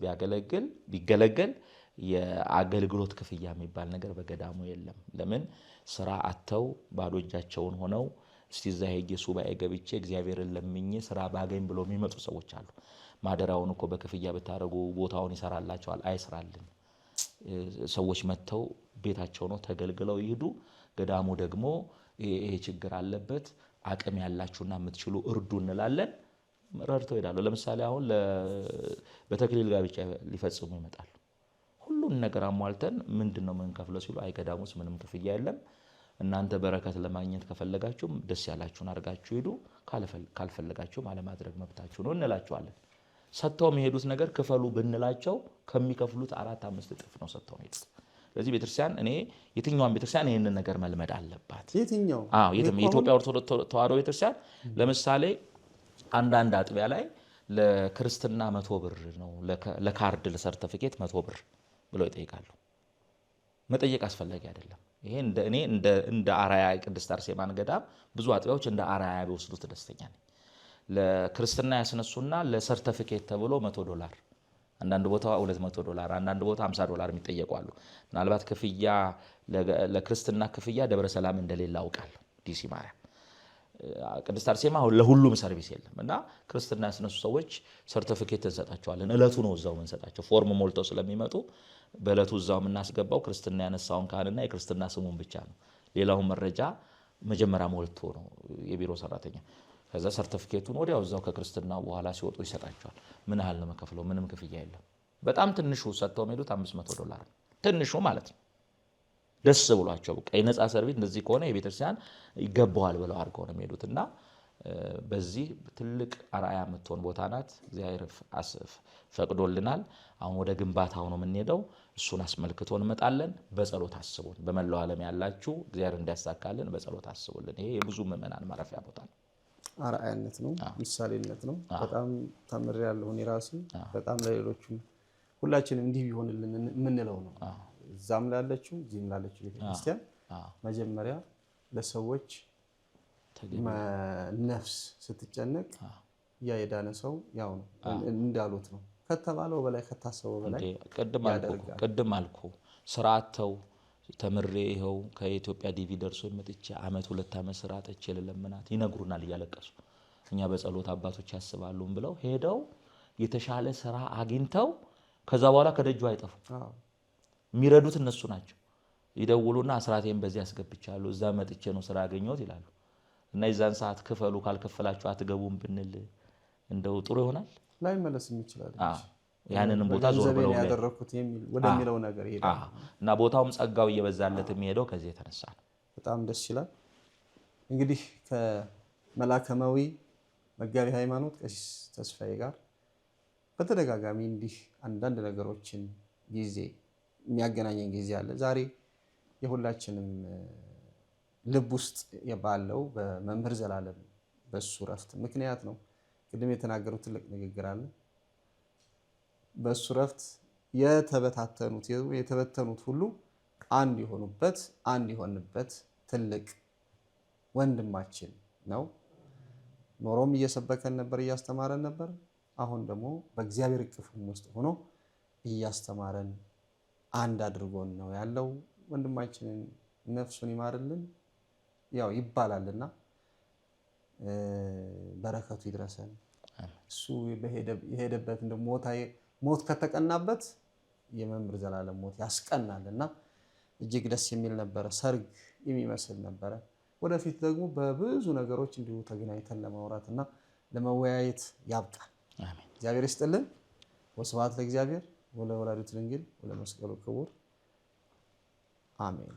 ቢገለገል የአገልግሎት ክፍያ የሚባል ነገር በገዳሙ የለም። ለምን ስራ አተው ባዶ እጃቸውን ሆነው እስቲ እዛ ሄጄ ሱባኤ ገብቼ እግዚአብሔርን ለምኜ ስራ ባገኝ ብሎ የሚመጡ ሰዎች አሉ። ማደራውን እኮ በክፍያ ብታረጉ ቦታውን ይሰራላቸዋል። አይስራልን። ሰዎች መተው ቤታቸው ነው ተገልግለው ይሄዱ። ገዳሙ ደግሞ ይሄ ችግር አለበት አቅም ያላችሁና የምትችሉ እርዱ እንላለን። ረድተው ይላሉ። ለምሳሌ አሁን በተክሊል ጋብቻ ሊፈጽሙ ይመጣሉ። ሁሉን ነገር አሟልተን ምንድነው የምንከፍለው ሲሉ አይገዳሙስ ምንም ክፍያ የለም። እናንተ በረከት ለማግኘት ከፈለጋችሁ ደስ ያላችሁን አድርጋችሁ ሂዱ፣ ካልፈለጋችሁ አለማድረግ መብታችሁ ነው እንላችኋለን። ሰጥተው የሚሄዱት ነገር ክፈሉ ብንላቸው ከሚከፍሉት 4-5 እጥፍ ነው ሰጥተው የሚሄዱት። ስለዚህ ቤተክርስቲያን እኔ የትኛዋን ቤተክርስቲያን ይሄንን ነገር መልመድ አለባት። የኢትዮጵያ ኦርቶዶክስ ተዋሕዶ ቤተክርስቲያን ለምሳሌ አንዳንድ አጥቢያ ላይ ለክርስትና 100 ብር ነው፣ ለካርድ ለሰርቲፊኬት 100 ብር ብለው ይጠይቃሉ። መጠየቅ አስፈላጊ አይደለም። ይሄ እኔ እንደ አራያ ቅድስት አርሴማን ገዳም ብዙ አጥቢያዎች እንደ አራያ ቢወስዱት ደስተኛ ነኝ። ለክርስትና ያስነሱና ለሰርቲፊኬት ተብሎ $100፣ አንዳንድ ቦታ $200፣ አንዳንድ ቦታ $50 የሚጠየቁ አሉ። ምናልባት ክፍያ ለክርስትና ክፍያ ደብረ ሰላም እንደሌለ አውቃለሁ። ዲሲ ማርያም ቅድስት አርሴማ ለሁሉም ሰርቪስ የለም እና ክርስትና ያስነሱ ሰዎች ሰርቲፊኬት እንሰጣቸዋለን። እለቱ ነው እዛው እንሰጣቸው። ፎርም ሞልተው ስለሚመጡ በእለቱ እዛው የምናስገባው ክርስትና ያነሳውን ካህንና የክርስትና ስሙን ብቻ ነው። ሌላውን መረጃ መጀመሪያ ሞልቶ ነው የቢሮ ሰራተኛ። ከዛ ሰርቲፊኬቱን ወዲያው እዛው ከክርስትናው በኋላ ሲወጡ ይሰጣቸዋል። ምን ያህል ነው መከፍለው? ምንም ክፍያ የለም። በጣም ትንሹ ሰጥተው የሚሄዱት $500 ትንሹ ማለት ነው። ደስ ብሏቸው በቃ የነፃ ሰርቪስ እንደዚህ ከሆነ የቤተክርስቲያን ይገባዋል ብለው አድርገው ነው የሚሄዱት እና በዚህ ትልቅ አርአያ የምትሆን ቦታ ናት። እግዚአብሔር ፈቅዶልናል። አሁን ወደ ግንባታው ነው የምንሄደው። እሱን አስመልክቶ እንመጣለን። በጸሎት አስቡን። በመላው ዓለም ያላችሁ እግዚአብሔር እንዲያሳካልን በጸሎት አስቡልን። ይሄ የብዙ ምዕመናን ማረፊያ ቦታ ነው። አርአያነት ነው፣ ምሳሌነት ነው። በጣም ተምሬያለሁ እኔ ራሴ። በጣም ለሌሎችም ሁላችንም እንዲህ ቢሆንልን የምንለው ነው። እዛም ላለችው እዚህም ላለችው ቤተክርስቲያን መጀመሪያ ለሰዎች ነፍስ ስትጨነቅ ያ የዳነ ሰው ያው ነው እንዳሉት ነው። ከተባለው በላይ ከታሰበው በላይ ቅድም አልኩ ስራ አጥተው ተምሬ ይኸው ከኢትዮጵያ ዲቪ ደርሶ መጥቼ ዓመት 2 ዓመት ስራ አጥቼ ለለምናት ይነግሩናል እያለቀሱ። እኛ በጸሎት አባቶች ያስባሉን ብለው ሄደው የተሻለ ስራ አግኝተው ከዛ በኋላ ከደጁ አይጠፉም። የሚረዱት እነሱ ናቸው። ይደውሉና አስራቴን በዚህ አስገብቻለሁ እዛ መጥቼ ነው ስራ ያገኘሁት ይላሉ። እና የዛን ሰዓት ክፈሉ ካልከፈላችሁ አትገቡም ብንል እንደው ጥሩ ይሆናል። ላይ መለስም ይችላል። ያንንም ቦታ ዞር ብለው ያደረኩት ወደሚለው ነገር ይሄዳል እና ቦታውም ጸጋው እየበዛለት የሚሄደው ከዚህ የተነሳ ነው። በጣም ደስ ይላል። እንግዲህ ከመላከማዊ መጋቢ ሃይማኖት ቀሲስ ተስፋዬ ጋር በተደጋጋሚ እንዲህ አንዳንድ ነገሮችን ጊዜ የሚያገናኘን ጊዜ አለ። ዛሬ የሁላችንም ልብ ውስጥ ባለው በመምህር ዘላለም በሱ ረፍት ምክንያት ነው። ቅድም የተናገሩት ትልቅ ንግግር አለ። በሱ ረፍት የተበተኑት ሁሉ አንድ የሆኑበት አንድ የሆንበት ትልቅ ወንድማችን ነው። ኖሮም እየሰበከን ነበር፣ እያስተማረን ነበር። አሁን ደግሞ በእግዚአብሔር እቅፍ ውስጥ ሆኖ እያስተማረን አንድ አድርጎን ነው ያለው። ወንድማችንን ነፍሱን ይማርልን ያው ይባላልና በረከቱ ይድረሰን። እሱ የሄደበት እንደ ሞት ከተቀናበት የመምህር ዘላለም ሞት ያስቀናልና እጅግ ደስ የሚል ነበረ። ሰርግ የሚመስል ነበረ። ወደፊት ደግሞ በብዙ ነገሮች እንዲሁ ተገናኝተን ለማውራትና ለመወያየት ያብቃል። አሜን። እግዚአብሔር ይስጥልን። ወስብሐት ለእግዚአብሔር ወለወላዲቱ ድንግል ወለመስቀሉ ክቡር አሜን።